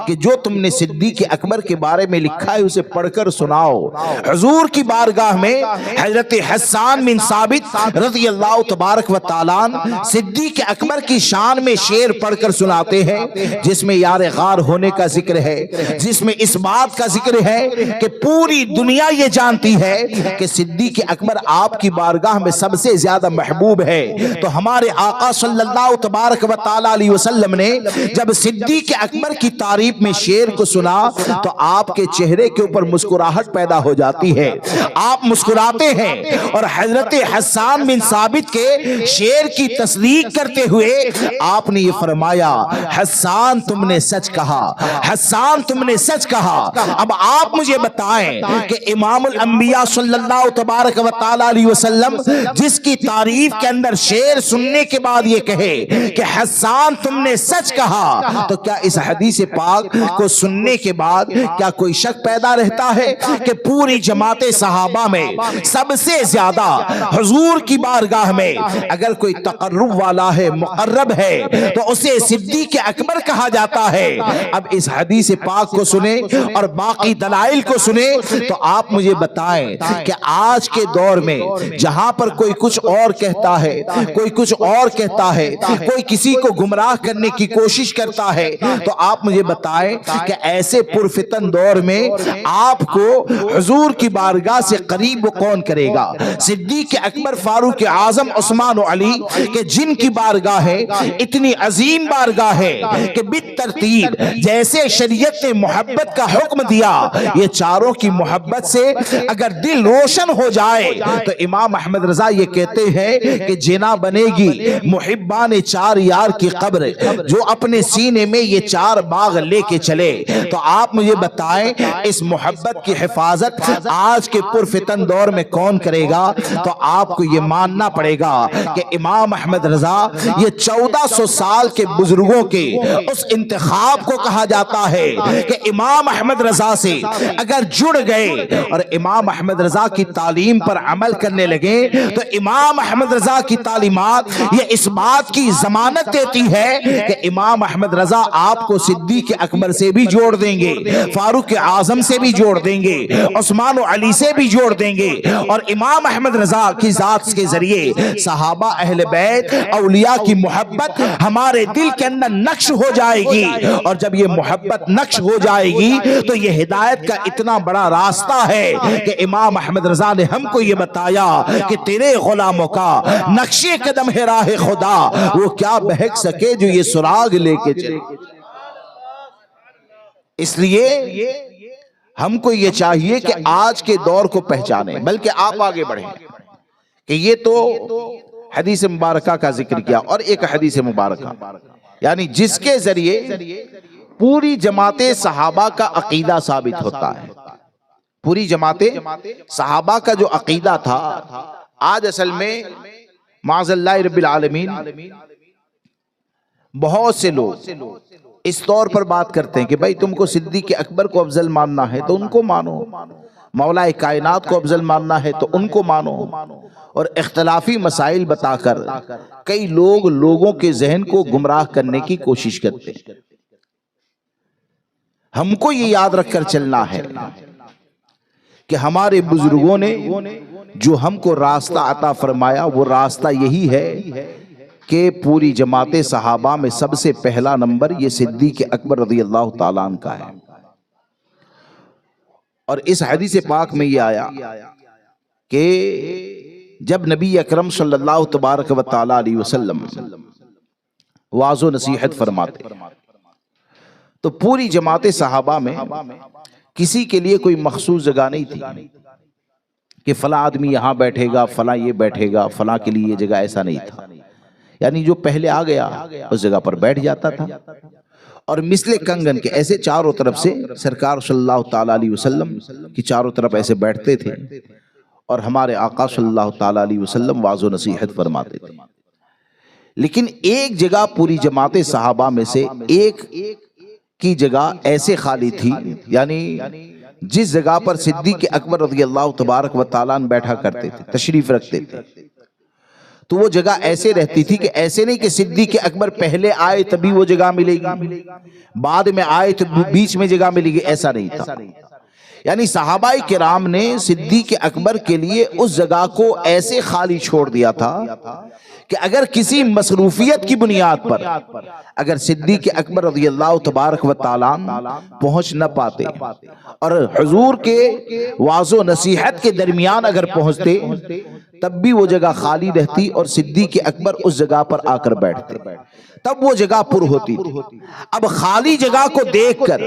کہ جو تم نے صدیق اکبر کے بارے میں لکھا ہے اسے پڑھ کر سناؤ۔ حضور کی بارگاہ میں حضرت حسان بن ثابت رضی اللہ تبارک و تعالیٰ عنہ صدیق اکبر کی شان میں شعر پڑھ کر سناتے ہیں جس میں یار غار ہونے کا ذکر ہے، جس میں اس بات کا ذکر ہے کہ پوری دنیا یہ جانتی ہے کہ صدیق اکبر آپ کی بارگاہ میں سب سے زیادہ محبوب ہے۔ تو ہمارے آقا صلی اللہ تبارک و تعالیٰ علیہ وسلم نے جب صدیق اکبر کی تعریف میں شعر کو سنا تو آپ کے چہرے کے اوپر مسکراہٹ پیدا ہو جاتی ہے، آپ مسکراتے ہیں اور حضرت حسان بن ثابت کے شعر کی تصدیق کرتے ہوئے آپ نے یہ فرمایا حسان تم نے سچ کہا، حسان تم نے سچ کہا۔ اب آپ مجھے بتائیں کہ امام الانبیاء صلی اللہ تبارک و تعالیٰ علیہ وسلم جس کی تعریف کے اندر شعر سننے کے بعد یہ کہے کہ حسان تم نے سچ کہا، تو کیا اس حدیث پاک کو سننے کے بعد کیا کوئی شک پیدا رہتا ہے کہ پوری جماعت صحابہ میں سب سے زیادہ حضور کی بارگاہ میں اگر کوئی تقرب والا ہے، مقرب ہے، تو اسے صدیق اکبر کہا جاتا ہے؟ اب اس حدیث پاک کو سنیں اور باقی دلائل کو سنیں تو آپ مجھے بتائیں کہ آج کے دور میں جہاں پر کوئی کچھ اور کہتا ہے، کوئی کچھ اور کہتا ہے، کوئی کسی کو گمراہ کرنے کی کوشش کرتا ہے، تو آپ مجھے بتائیں کہ ایسے پرفتن دور میں آپ کو حضور کی بارگاہ سے قریب کون کرے گا؟ صدیق اکبر، فاروق اعظم، عثمان و علی کہ جن کی بارگاہ ہے اتنی عظیم بارگاہ ہے کہ بالترتیب جیسے شریعت نے محبت کا حکم دیا، یہ چاروں کی محبت سے اگر دل روشن ہو جائے تو امام احمد رضا یہ کہتے ہیں کہ جنا بنے گی محبان چار یار کی قبر، جو اپنے سینے میں یہ چار باغ لے کے چلے۔ تو آپ مجھے بتائیں اس محبت کی حفاظت آج کے پرفتن دور میں کون کرے گا؟ تو آپ کو یہ ماننا پڑے گا کہ امام احمد رضا یہ 1400 سال کے بزرگوں کے اس انتخاب کو کہا جاتا ہے کہ امام احمد رضا سے اگر جڑ گئے اور امام احمد رضا کی تعلیم پر عمل کرنے لگے تو امام احمد رضا کی تعلیمات یہ اس بات کی ضمانت دیتی ہے کہ امام احمد رضا آپ کو صدیق اکبر سے بھی جوڑ دیں گے، فاروق اعظم سے بھی جوڑ دیں گے، عثمان و علی سے بھی جوڑ دیں گے، اور امام احمد رضا کی ذات کے ذریعے صحابہ، اہل بیت، اولیاء کی محبت ہمارے دل کے اندر نقش ہو جائے گی، اور جب یہ محبت نقش ہو جائے گی تو یہ ہدایت کا اتنا بڑا راستہ ہے کہ امام احمد رضا نے ہم کو یہ بتایا کہ تیرے غلاموں کا نقش قدم ہے راہ خدا، وہ کیا بہک سکے جو یہ سراغ لے کے چلے۔ اس لیے ہم کو یہ چاہیے کہ آج کے دور کو پہچانیں، بلکہ آپ آگے بڑھیں کہ یہ تو حدیث مبارکہ کا ذکر کیا، اور ایک حدیث مبارکہ یعنی جس کے ذریعے پوری جماعت صحابہ کا عقیدہ ثابت ہوتا ہے۔ پوری جماعت صحابہ کا جو عقیدہ تھا آج اصل میں معاذ اللہ رب العالمین بہت سے لوگ اس طور پر بات کرتے ہیں کہ بھائی تم کو صدیق اکبر کو افضل ماننا ہے تو ان کو مانو، مولا کائنات کو افضل ماننا ہے تو ان کو مانو، اور اختلافی مسائل بتا کر کئی لوگ لوگوں کے ذہن کو گمراہ کرنے کی کوشش کرتے ہیں۔ ہم کو یہ یاد رکھ کر چلنا ہے کہ ہمارے بزرگوں نے جو ہم کو راستہ عطا فرمایا وہ راستہ یہی ہے کہ پوری جماعت صحابہ میں سب سے پہلا نمبر یہ صدیق اکبر رضی اللہ تعالیٰ عنہ کا ہے۔ اور اس حدیث پاک میں یہ آیا کہ جب نبی اکرم صلی اللہ تبارک و تعالیٰ علیہ وسلم واعظ و نصیحت فرماتے تو پوری جماعت صحابہ میں کسی کے لیے کوئی مخصوص جگہ نہیں تھی کہ فلاں آدمی یہاں بیٹھے گا، فلاں یہ بیٹھے گا، فلاں کے لیے یہ جگہ، ایسا نہیں تھا۔ یعنی جو پہلے آ گیا اس جگہ پر بیٹھ جاتا تھا، اور مثل کنگن کے ایسے چاروں طرف سے سرکار صلی اللہ تعالیٰ علیہ وسلم کی چاروں طرف ایسے بیٹھتے تھے، اور ہمارے آقا صلی اللہ تعالیٰ علیہ وسلم واعظ و نصیحت فرماتے تھے۔ لیکن ایک جگہ پوری جماعت صحابہ میں سے ایک کی جگہ ایسے خالی تھی، یعنی جس جگہ پر صدیق اکبر رضی اللہ تبارک و تعالیٰ عنہ بیٹھا کرتے تھے، تشریف رکھتے تھے، تو وہ جگہ ایسے رہتی تھی کہ ایسے نہیں کہ صدیق اکبر پہلے آئے تبھی وہ جگہ ملے گی، بعد میں آئے تو بیچ میں جگہ ملے گی، ایسا نہیں تھا۔ یعنی صحابہ کرام نے صدیق اکبر کے لیے اس جگہ کو ایسے خالی چھوڑ دیا تھا کہ اگر کسی مصروفیت کی بنیاد پر اگر صدیق اکبر رضی اللہ تبارک و تعالیٰ پہنچ نہ پاتے اور حضور کے واعظ و نصیحت کے درمیان اگر پہنچتے، تب بھی وہ جگہ خالی رہتی اور صدیق اکبر اس جگہ پر آ کر بیٹھتے، تب وہ جگہ پر ہوتی تھی۔ اب خالی جگہ کو دیکھ کر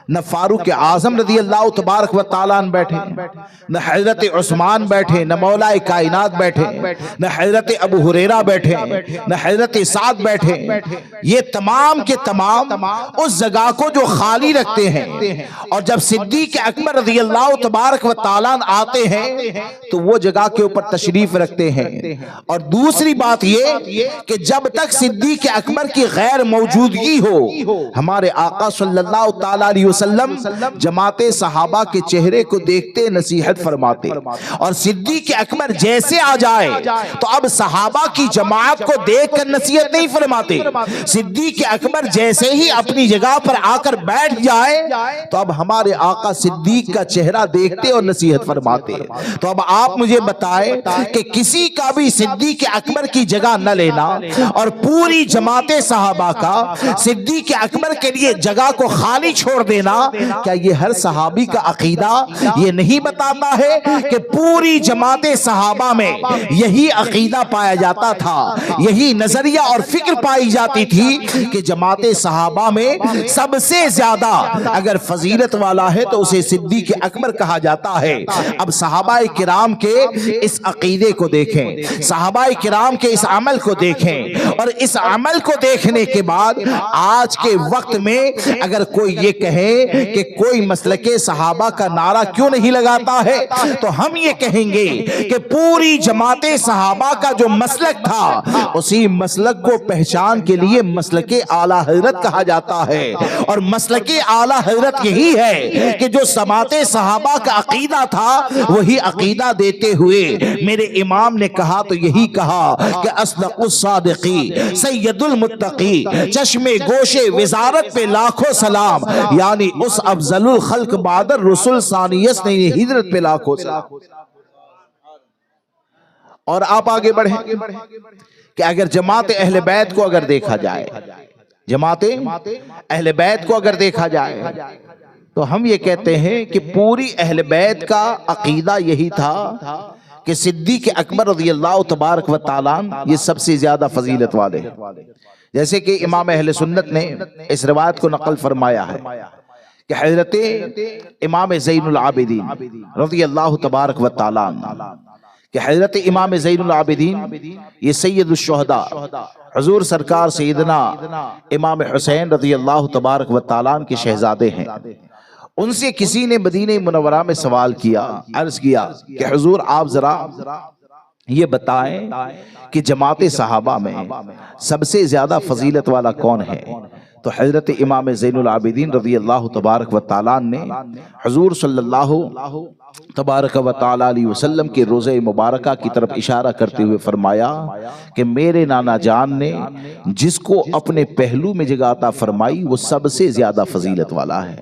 نہ فاروق اعظم رضی اللہ تبارک و تعالیٰ عنہ بیٹھے، نہ حضرت عثمان بیٹھے، نہ مولا کائنات بیٹھے، نہ حضرت ابو ہریرہ بیٹھے، نہ حضرت سعد بیٹھے، یہ تمام کے تمام اس جگہ کو جو خالی رکھتے ہیں، اور جب صدیق اکبر رضی اللہ تبارک و تعالیٰ عنہ آتے ہیں تو وہ جگہ کے اوپر تشریف رکھتے ہیں۔ اور دوسری بات یہ کہ جب تک صدیق اکبر کی غیر موجودگی ہو، ہمارے آقا صلی اللہ تعالیٰ علیہ وسلم جماعت صحابہ کے چہرے کو دیکھتے نصیحت فرماتے، اور صدیق اکبر جیسے آ جائے تو اب صحابہ کی جماعت کو دیکھ کر نصیحت نہیں فرماتے، صدیق اکبر جیسے ہی اپنی جگہ پر آ کر بیٹھ جائے تو اب ہمارے آقا صدیق کا چہرہ دیکھتے اور نصیحت فرماتے۔ تو اب آپ مجھے بتائیں کہ کسی کا بھی صدیق اکبر کی جگہ نہ لینا اور پوری جماعت صحابہ کا صدیق اکبر کے لیے جگہ کو خالی چھوڑ دینا، کیا یہ ہر صحابی کا عقیدہ یہ نہیں بتاتا ہے کہ پوری جماعت صحابہ میں یہی عقیدہ پایا جاتا تھا، یہی نظریہ اور فکر پائی جاتی تھی کہ جماعت صحابہ میں سب سے زیادہ اگر فضیلت والا ہے تو اسے صدیق اکبر کہا جاتا ہے۔ اب صحابہ کرام کے اس عقیدے کو دیکھیں، صحابہ کرام کے اس عمل کو دیکھیں، اور اس عمل کو دیکھنے کے بعد آج کے وقت میں اگر کوئی یہ کہے کہ کوئی مسلک صحابہ کا نعرہ کیوں نہیں لگاتا ہے، تو ہم یہ کہیں گے کہ پوری جماعت صحابہ کا جو مسلک تھا اسی مسلک کو پہچان کے لیے مسلک اعلی حضرت کہا جاتا ہے، اور مسلک اعلی حضرت یہی ہے کہ جو جماعت صحابہ کا عقیدہ تھا وہی عقیدہ دیتے ہوئے میرے امام نے کہا تو یہی کہا کہ اصدق الصادقی سید المتقی چشم گوش وزارت پہ لاکھوں سلام، یعنی اس افضل الخلق بعد الرسل ثانیس نے ہجرت پہ لاکھوں سلام۔ اور آپ آگے بڑھیں کہ اگر جماعت اہل بیت کو اگر دیکھا جائے، جماعت اہل بیت کو اگر دیکھا جائے تو ہم یہ کہتے ہیں کہ پوری اہل بیت کا عقیدہ یہی تھا کہ صدیق اکبر رضی اللہ تبارک و تعالیٰ یہ سب سے زیادہ فضیلت والے ہیں، جیسے کہ امام اہل سنت نے اس روایت کو نقل فرمایا ہے کہ حضرت امام زین العابدین رضی اللہ تبارک و تعالیٰ کہ حضرت امام زین العابدین یہ سید الشہداء حضور سرکار سیدنا امام حسین رضی اللہ تبارک و تعالیٰ کے شہزادے ہیں۔ ان سے کسی نے مدینہ منورہ میں سوال کیا، عرض کیا کہ حضور آپ ذرا یہ بتائیں کہ جماعت صحابہ میں سب سے زیادہ فضیلت والا کون ہے؟ تو حضرت امام زین العابدین رضی اللہ تبارک و تعالیٰ نے حضور صلی اللہ تبارک و تعالیٰ علیہ وسلم کے روضہ مبارکہ کی طرف اشارہ کرتے ہوئے فرمایا کہ میرے نانا جان نے جس کو اپنے پہلو میں جگہ عطا فرمائی وہ سب سے زیادہ فضیلت والا ہے۔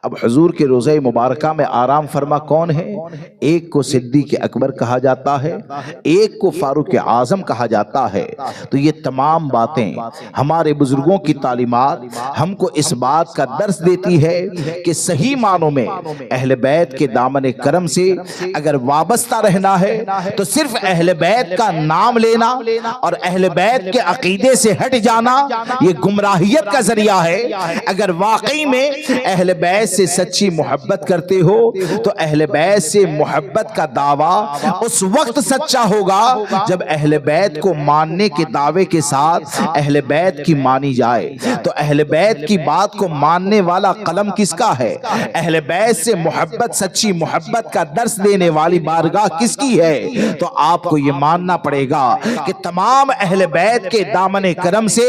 اب حضور کے روضہ مبارکہ میں آرام فرما کون ہے؟ ایک کو صدیق اکبر کہا جاتا ہے، ایک کو فاروق اعظم کہا جاتا ہے۔ تو یہ تمام باتیں ہمارے بزرگوں کی تعلیمات ہم کو اس بات کا درس دیتی ہے کہ صحیح معنوں میں اہل بیت کے دامن کرم سے اگر وابستہ رہنا ہے تو صرف اہل بیت کا نام لینا اور اہل بیت کے عقیدے سے ہٹ جانا یہ گمراہیت کا ذریعہ ہے۔ اگر واقعی میں اہل بیت بیت سے سچی محبت کرتے ہو تو اہل بیت سے محبت کا دعویٰ اس وقت سچا ہوگا جب اہل بیت کو ماننے کے دعوے کے ساتھ اہل بیت کی مانی جائے۔ تو اہل بیت کی بات کو ماننے والا قلم کس کا ہے؟ اہل بیت سے محبت، سچی محبت کا درس دینے والی بارگاہ کس کی ہے؟ تو آپ کو یہ ماننا پڑے گا کہ تمام اہل بیت کے دامن کرم سے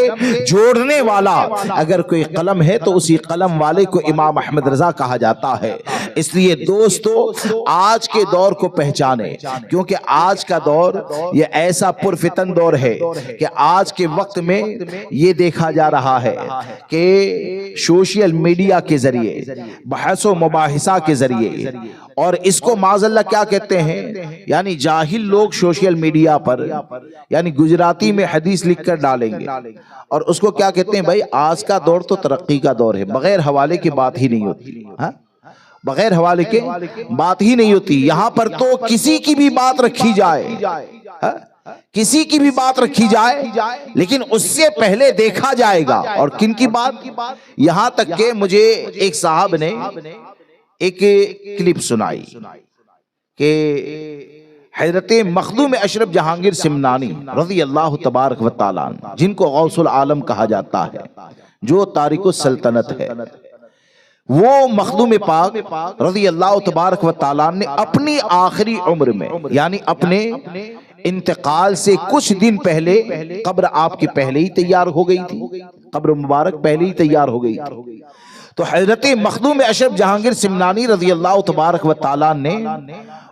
جوڑنے والا اگر کوئی قلم ہے تو اسی قلم والے کو امام احمد رضا کہا جاتا ہے۔ اس لیے دوستو آج کے دور کو پہچانے، کیونکہ آج کا دور یہ ایسا پرفتن دور ہے کہ آج کے وقت میں یہ دیکھا جا رہا ہے کہ سوشل میڈیا کے ذریعے، بحث و مباحثہ کے ذریعے، اور اس کو معاذ اللہ کیا کہتے ہیں، یعنی جاہل لوگ سوشل میڈیا پر یعنی گجراتی میں حدیث لکھ کر ڈالیں گے اور اس کو کیا کہتے ہیں، بھائی آج کا دور تو ترقی کا دور ہے، بغیر حوالے کی بات ہی نہیں ہوتی، بغیر حوالے کے بات ہی نہیں ہوتی۔ یہاں پر تو کسی کی بھی بات رکھی جائے، کسی کی بھی بات رکھی جائے، لیکن اس سے پہلے دیکھا جائے گا اور کن کی بات۔ یہاں تک کہ مجھے ایک صاحب نے ایک کلپ سنائی کہ حضرت مخدوم اشرف جہانگیر سمنانی رضی اللہ تبارک و تعالیٰ عنہ، جن کو غوث العالم کہا جاتا ہے، جو تارک السلطنت ہے، وہ مخدوم پاک رضی اللہ تبارک و تعالیٰ نے اپنی آخری عمر میں یعنی اپنے انتقال سے کچھ دن پہلے، قبر آپ کی پہلے ہی تیار ہو گئی تھی، قبر مبارک پہلے ہی تیار ہو گئی تھی، تو حضرت مخدوم اشرف جہانگیر سمنانی رضی اللہ تبارک و تعالیٰ نے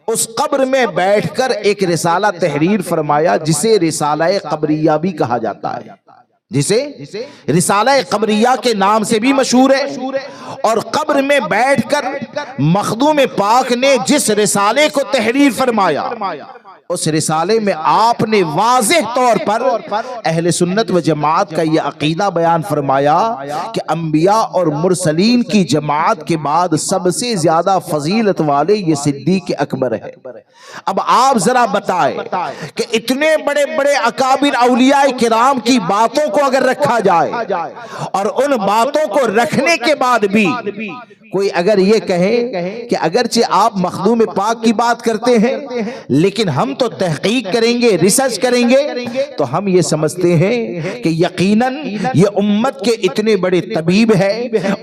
اس قبر میں بیٹھ کر ایک رسالہ تحریر فرمایا جسے رسالہ قبریہ بھی کہا جاتا ہے، جسے رسالہ قبریہ کے نام سے بھی مشہور ہے۔ اور قبر میں بیٹھ کر مخدوم پاک نے جس رسالے کو تحریر فرمایا، اس رسالے میں آپ نے واضح طور پر اہل سنت و جماعت کا یہ عقیدہ بیان فرمایا کہ انبیاء اور مرسلین کی جماعت کے بعد سب سے زیادہ فضیلت والے یہ صدیق اکبر ہے۔ اب آپ ذرا بتائیں کہ اتنے بڑے بڑے اکابر اولیاء کرام کی باتوں کو اگر رکھا جائے اور ان باتوں کو رکھنے کے بعد بھی کوئی اگر یہ کہے کہ اگرچہ آپ مخدوم پاک کی بات کرتے ہیں لیکن ہم تو تحقیق کریں گے، ریسرچ کریں گے، تو ہم یہ سمجھتے ہیں کہ یقیناً یہ امت کے اتنے بڑے طبیب ہے،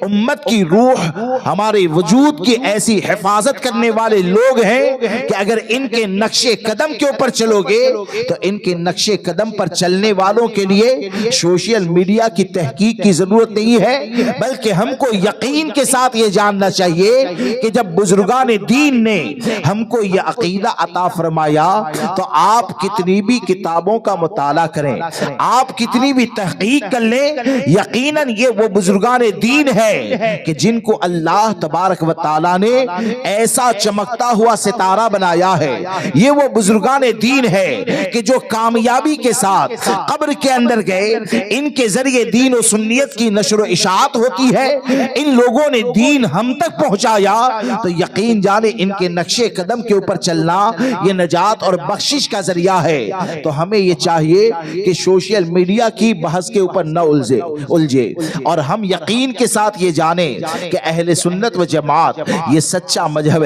امت کی روح، ہمارے وجود کی ایسی حفاظت کرنے والے لوگ ہیں کہ اگر ان کے نقش قدم کے اوپر چلو گے تو ان کے نقش قدم پر چلنے والوں کے لیے سوشل میڈیا کی تحقیق کی ضرورت نہیں ہے، بلکہ ہم کو یقین کے ساتھ یہ جاننا چاہیے کہ جب بزرگان دین نے ہم کو یہ عقیدہ عطا فرمایا تو آپ کتنی بھی کتابوں کا مطالعہ کریں، آپ کتنی بھی تحقیق کر لیں، یقیناً یہ وہ بزرگان دین ہے کہ جن کو اللہ تبارک و تعالیٰ نے ایسا چمکتا ہوا ستارہ بنایا ہے، یہ وہ بزرگان دین ہے کہ جو کامیابی کے ساتھ قبر کے اندر گئے، ان کے ذریعے دین و سنیت کی نشر و اشاعت ہوتی ہے، ان لوگوں نے دین ہم تک پہنچایا، تو یقین جانے ان کے نقش قدم کے اوپر چلنا یہ نجات اور بخشش کا ذریعہ ہے۔ تو ہمیں یہ چاہیے کہ سوشل میڈیا کی بحث کے اوپر نہ الجھے اور ہم یقین کے ساتھ یہ جانیں کہ اہل سنت و جماعت یہ سچا مذہب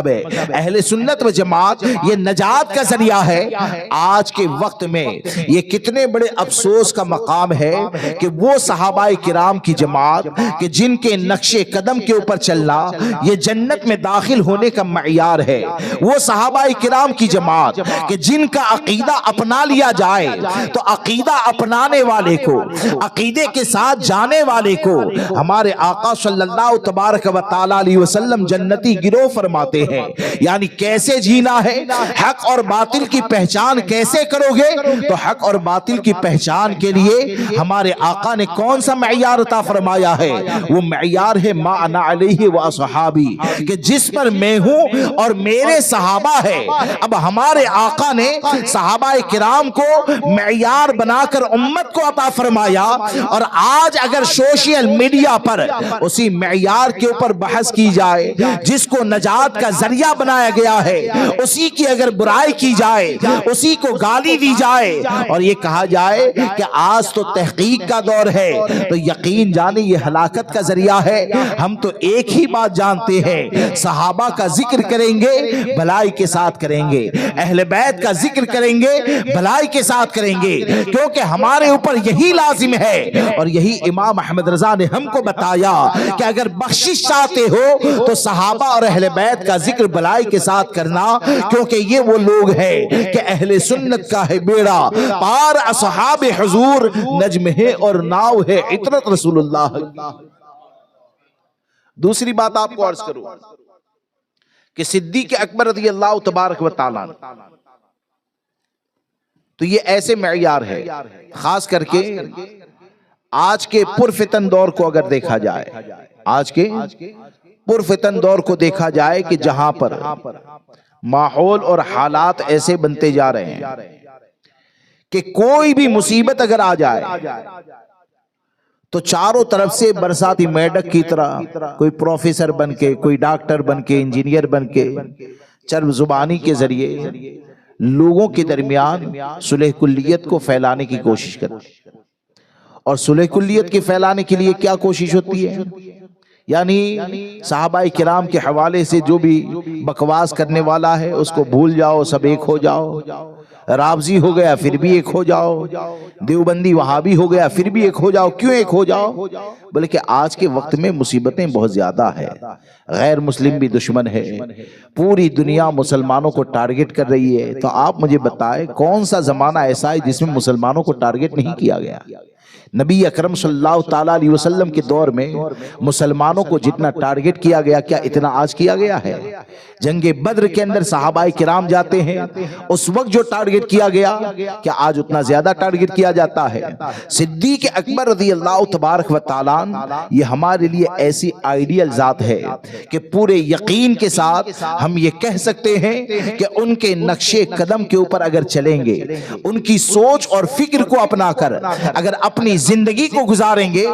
ہے، اہل سنت و جماعت یہ نجات کا ذریعہ ہے۔ آج کے وقت میں یہ کتنے بڑے افسوس کا مقام ہے کہ وہ صحابہ کرام کی جماعت کہ جن کے نقش قدم کے اوپر چلنا یہ جنت میں داخل ہونے کا معیار ہے، وہ صحابہ کرام کی جماعت کہ جن کا عقیدہ اپنا لیا جائے تو عقیدہ اپنانے والے کو، عقیدے کے ساتھ جانے والے کو ہمارے آقا صلی اللہ تبارک و تعالیٰ علیہ وسلم جنتی گروہ فرماتے ہیں۔ یعنی کیسے جینا ہے، حق اور باطل کی پہچان کیسے کرو گے، تو حق اور باطل کی پہچان کے لیے ہمارے آقا نے کون سا معیار عطا فرمایا ہے، وہ معیار ہے ما انا علیہ و اصحابی، کہ جس پر میں ہوں اور میرے صحابہ ہے۔ اب ہمارے آقا نے صحابہ کرام کو معیار بنا کر امت کو عطا فرمایا، اور آج اگر سوشل میڈیا پر اسی معیار کے اوپر بحث کی جائے، جس کو نجات کا ذریعہ بنایا گیا ہے، اسی کی اگر برائی کی جائے، اسی کو گالی دی جائے اور یہ کہا جائے کہ آج تو تحقیق کا دور ہے، تو یقین جانے یہ ہلاکت کا ذریعہ ہے۔ ہم تو تو ایک ہی بات جانتے ہیں، صحابہ کا ذکر کریں گے بھلائی کے ساتھ کریں گے، اہل بیت کا ذکر کریں گے بھلائی کے ساتھ کریں گے، کیونکہ ہمارے اوپر یہی لازم ہے۔ اور یہی امام احمد رضا نے ہم کو بتایا کہ اگر بخشش چاہتے ہو تو صحابہ اور اہل بیت کا ذکر بھلائی کے ساتھ کرنا، کیونکہ یہ وہ لوگ ہیں کہ اہل سنت کا ہے بیڑا پار، اصحاب حضور نجم ہے اور ناؤ ہے عطرت رسول اللہ۔ دوسری بات آپ کو عرض کروں کہ صدیق اکبر رضی اللہ تبارک و تعالیٰ، تو یہ ایسے معیار ہے، خاص کر کے آج کے پرفتن دور کو اگر دیکھا جائے، آج کے پرفتن دور کو دیکھا جائے کہ جہاں پر ماحول اور حالات ایسے بنتے جا رہے ہیں کہ کوئی بھی مصیبت اگر آ جائے تو چاروں طرف سے برساتی میڈک کی طرح کوئی پروفیسر بن کے، کوئی ڈاکٹر بن کے، انجینئر بن کے، چرب زبانی کے ذریعے لوگوں کے درمیان صلح کلیت کو پھیلانے کی کوشش کرتے، اور صلح کلیت کے پھیلانے کے لیے کیا کوشش ہوتی ہے؟ یعنی صحابہ کرام کے حوالے سے جو بھی بکواس کرنے والا ہے اس کو بھول جاؤ، سب ایک ہو جاؤ، رافضی ہو گیا پھر بھی ایک ہو جاؤ، دیوبندی وہابی ہو گیا پھر بھی ایک ہو جاؤ۔ کیوں ایک ہو جاؤ؟ بلکہ آج کے وقت میں مصیبتیں بہت زیادہ ہے، غیر مسلم بھی دشمن ہے، پوری دنیا مسلمانوں کو ٹارگٹ کر رہی ہے۔ تو آپ مجھے بتائیں کون سا زمانہ ایسا ہے جس میں مسلمانوں کو ٹارگٹ نہیں کیا گیا؟ نبی اکرم صلی اللہ تعالیٰ علیہ وسلم کے دور میں مسلمانوں کو جتنا ٹارگٹ کیا گیا، کیا اتنا آج کیا گیا ہے؟ جنگ بدر کے اندر صحابہ کرام جاتے ہیں، اس وقت جو ٹارگٹ کیا گیا کیا آج اتنا زیادہ ٹارگٹ کیا جاتا ہے؟ صدیق اکبر رضی اللہ تبارک و تعالیٰ یہ ہمارے لیے ایسی آئیڈیل ذات ہے کہ پورے یقین کے ساتھ ہم یہ کہہ سکتے ہیں کہ ان کے نقش قدم کے اوپر اگر چلیں گے، ان کی سوچ اور فکر کو اپنا کر اگر اپنی زندگی کو گزاریں گے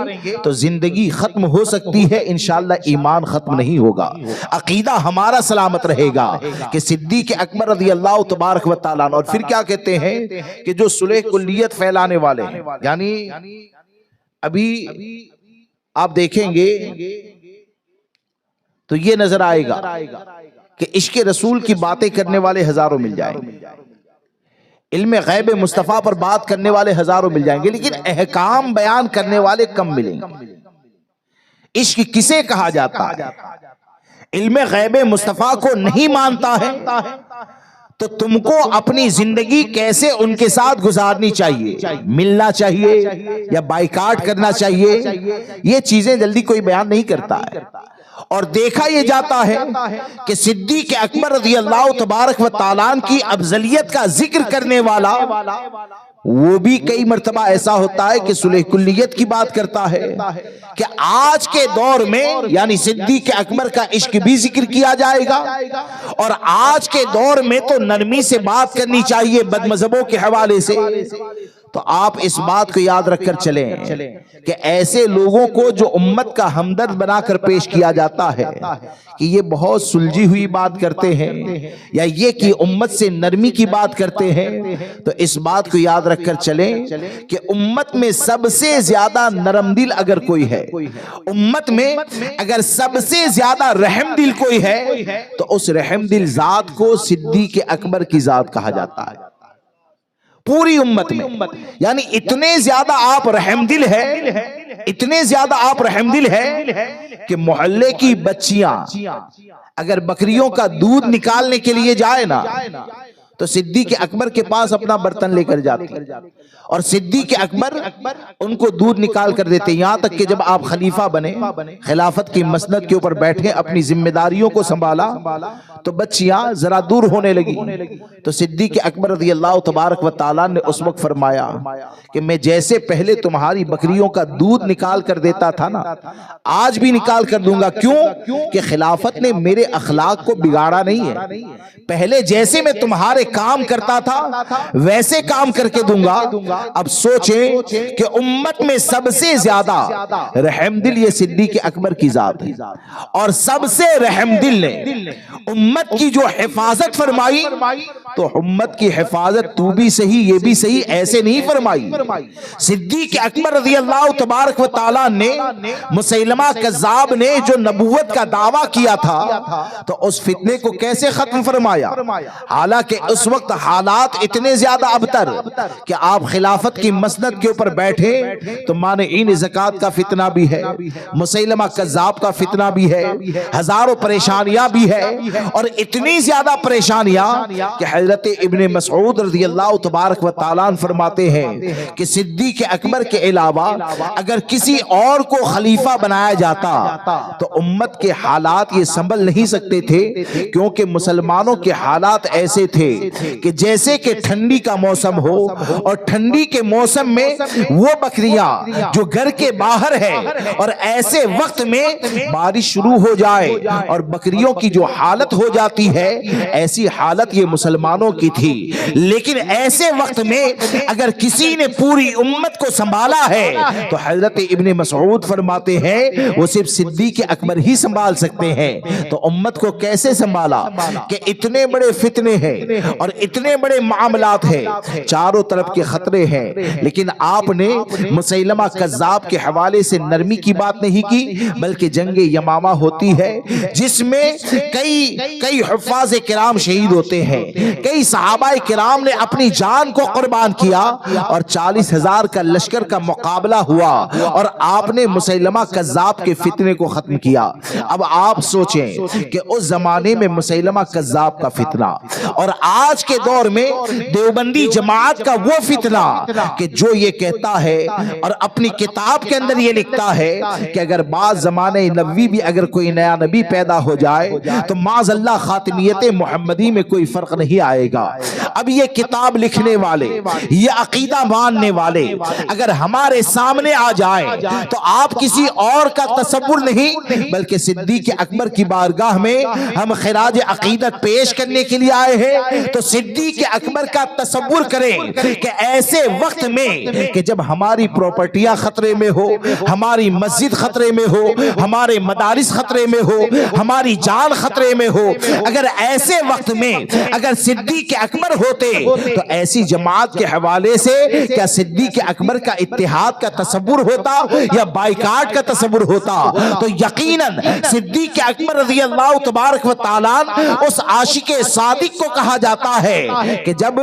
تو زندگی ختم ہو سکتی ہے، انشاءاللہ ایمان ختم نہیں ہوگا، عقیدہ ہمارا سلامت رہے گا کہ صدیق اکبر رضی اللہ تبارک و تعالیٰ۔ اور پھر کیا کہتے ہیں کہ جو صلح کلیت پھیلانے والے ہیں، یعنی ابھی آپ دیکھیں گے تو یہ نظر آئے گا کہ عشق رسول کی باتیں کرنے والے ہزاروں مل جائیں گے، علم غیب مصطفیٰ پر بات کرنے والے ہزاروں مل جائیں گے، لیکن احکام بیان کرنے والے کم ملیں گے۔ عشق کسے کہا جاتا ہے؟ علم غیب مصطفیٰ کو نہیں مانتا ہے تو تم کو اپنی زندگی کیسے ان کے ساتھ گزارنی چاہیے، ملنا چاہیے یا بائیکاٹ کرنا چاہیے، یہ چیزیں جلدی کوئی بیان نہیں کرتا ہے۔ اور دیکھا یہ جاتا ہے کہ صدیق اکبر رضی اللہ تبارک و تعالیٰ کی افضلیت کا ذکر کرنے والا وہ بھی کئی مرتبہ ایسا ہوتا ہے کہ صلح کلیت کی بات کرتا ہے کہ آج کے دور میں یعنی صدیق اکبر کا عشق بھی ذکر کیا جائے گا، اور آج کے دور میں تو نرمی سے بات کرنی چاہیے بد مذہبوں کے حوالے سے۔ تو آپ اس بات کو یاد رکھ کر چلیں کہ ایسے لوگوں کو جو امت کا ہمدرد بنا کر پیش کیا جاتا ہے کہ یہ بہت سلجھی ہوئی بات کرتے ہیں یا یہ کہ امت سے نرمی کی بات کرتے ہیں، تو اس بات کو یاد رکھ کر چلیں کہ امت میں سب سے زیادہ نرم دل اگر کوئی ہے، امت میں اگر سب سے زیادہ رحم دل کوئی ہے تو اس رحم دل ذات کو صدیق اکبر کی ذات کہا جاتا ہے پوری امت میں۔ یعنی اتنے زیادہ آپ رحم دل ہے، اتنے زیادہ آپ رحم دل ہے کہ محلے کی بچیاں اگر بکریوں کا دودھ نکالنے کے لیے جائے نا تو صدیق اکبر کے پاس اپنا برتن لے کر جاتی اور صدیق اکبر ان کو دودھ نکال کر دیتے، یہاں تک کہ جب آپ خلیفہ بنے، خلافت کی مسند کے اوپر بیٹھے، اپنی ذمہ داریوں کو سنبھالا تو بچیاں ذرا دور ہونے لگی، تو صدیق اکبر رضی اللہ تبارک و تعالیٰ نے اس وقت فرمایا کہ میں جیسے پہلے تمہاری بکریوں کا دودھ نکال کر دیتا تھا نا، آج بھی نکال کر دوں گا۔ کیوں کہ خلافت نے میرے اخلاق کو بگاڑا نہیں ہے، پہلے جیسے میں تمہارے کام کرتا تھا ویسے کام کر کے دوں گا۔ اب سوچیں کہ امت میں سب سے زیادہ رحم دل یہ صدیق اکبر کی ذات ہے، اور سب سے رحم دل نے امت کی جو حفاظت فرمائی تو امت کی حفاظت تو بھی صحیح یہ بھی صحیح ایسے نہیں فرمائی۔ صدیق اکبر رضی اللہ تبارک و تعالیٰ نے مسیلمہ کذاب نے جو نبوت کا دعویٰ کیا تھا تو اس فتنے کو کیسے ختم فرمایا؟ حالانکہ اس وقت حالات اتنے زیادہ ابتر کہ آپ خلافت کی مسند کے اوپر بیٹھے تو مانعین زکوٰۃ کا فتنہ بھی ہے، مسیلمہ کذاب کا فتنہ بھی ہے، ہزاروں پریشانیاں بھی ہے، اور اتنی زیادہ پریشانیاں کہ حضرت ابن مسعود رضی اللہ تبارک و تعالیٰ فرماتے ہیں کہ صدیق اکبر کے علاوہ اگر کسی اور کو خلیفہ بنایا جاتا تو امت کے حالات یہ سنبھل نہیں سکتے تھے، کیونکہ مسلمانوں کے حالات ایسے تھے کہ جیسے کہ ٹھنڈی کا موسم ہو اور ٹھنڈی کے موسم میں وہ بکریاں جو گھر کے باہر ہے اور ایسے وقت میں بارش شروع ہو جائے اور بکریوں کی جو حالت ہو جاتی ہے، ایسی حالت یہ مسلمانوں کی تھی۔ لیکن ایسے وقت میں اگر کسی نے پوری امت کو سنبھالا ہے تو حضرت ابن مسعود فرماتے ہیں وہ صرف صدیق اکبر ہی سنبھال سکتے ہیں۔ تو امت کو کیسے سنبھالا کہ اتنے بڑے فتنے ہیں اور اتنے بڑے معاملات ہیں، چاروں طرف کے خطرے ہیں، لیکن آپ نے مسیلمہ کذاب کے حوالے سے نرمی کی بات نہیں کی، بلکہ جنگ یمامہ ہوتی ہے جس میں کئی حفاظ کرام شہید ہوتے ہیں، کئی صحابہ کرام نے اپنی جان کو قربان کیا اور 40,000 کا لشکر کا مقابلہ ہوا اور آپ نے مسیلمہ کذاب کے فتنے کو ختم کیا۔ اب آپ سوچیں کہ اس زمانے میں مسیلمہ کذاب کا فتنہ اور آج کے دور میں دیوبندی جماعت کا وہ فتنہ کہ جو یہ کہتا ہے اور اپنی کتاب کے اندر یہ لکھتا ہے کہ اگر بعض زمانے نبوی بھی اگر کوئی نیا نبی پیدا ہو جائے تو معاذ اللہ خاتمیت محمدی میں کوئی فرق نہیں آئے گا۔ اب یہ کتاب لکھنے والے، یہ عقیدہ ماننے والے اگر ہمارے سامنے آ جائیں تو آپ کسی اور کا تصور نہیں بلکہ صدیق اکبر کی بارگاہ میں ہم خراج عقیدت پیش کرنے کے لیے آئے ہیں۔ تو صدیق اکبر کا تصور کریں کہ ایسے وقت میں کہ جب ہماری پراپرٹیاں خطرے میں ہو، ہماری مسجد خطرے میں ہو، ہمارے مدارس خطرے میں ہو، ہماری جان خطرے میں ہو، اگر ایسے وقت میں اگر صدیق اکبر ہوتے تو ایسی جماعت کے حوالے سے کیا صدیق اکبر کا اتحاد کا تصور ہوتا یا بائیکاٹ کا تصور ہوتا؟ تو یقیناً صدیق اکبر رضی اللہ تبارک و تعالیٰ اس عاشق صادق کو کہا جاتا ہے کہ جب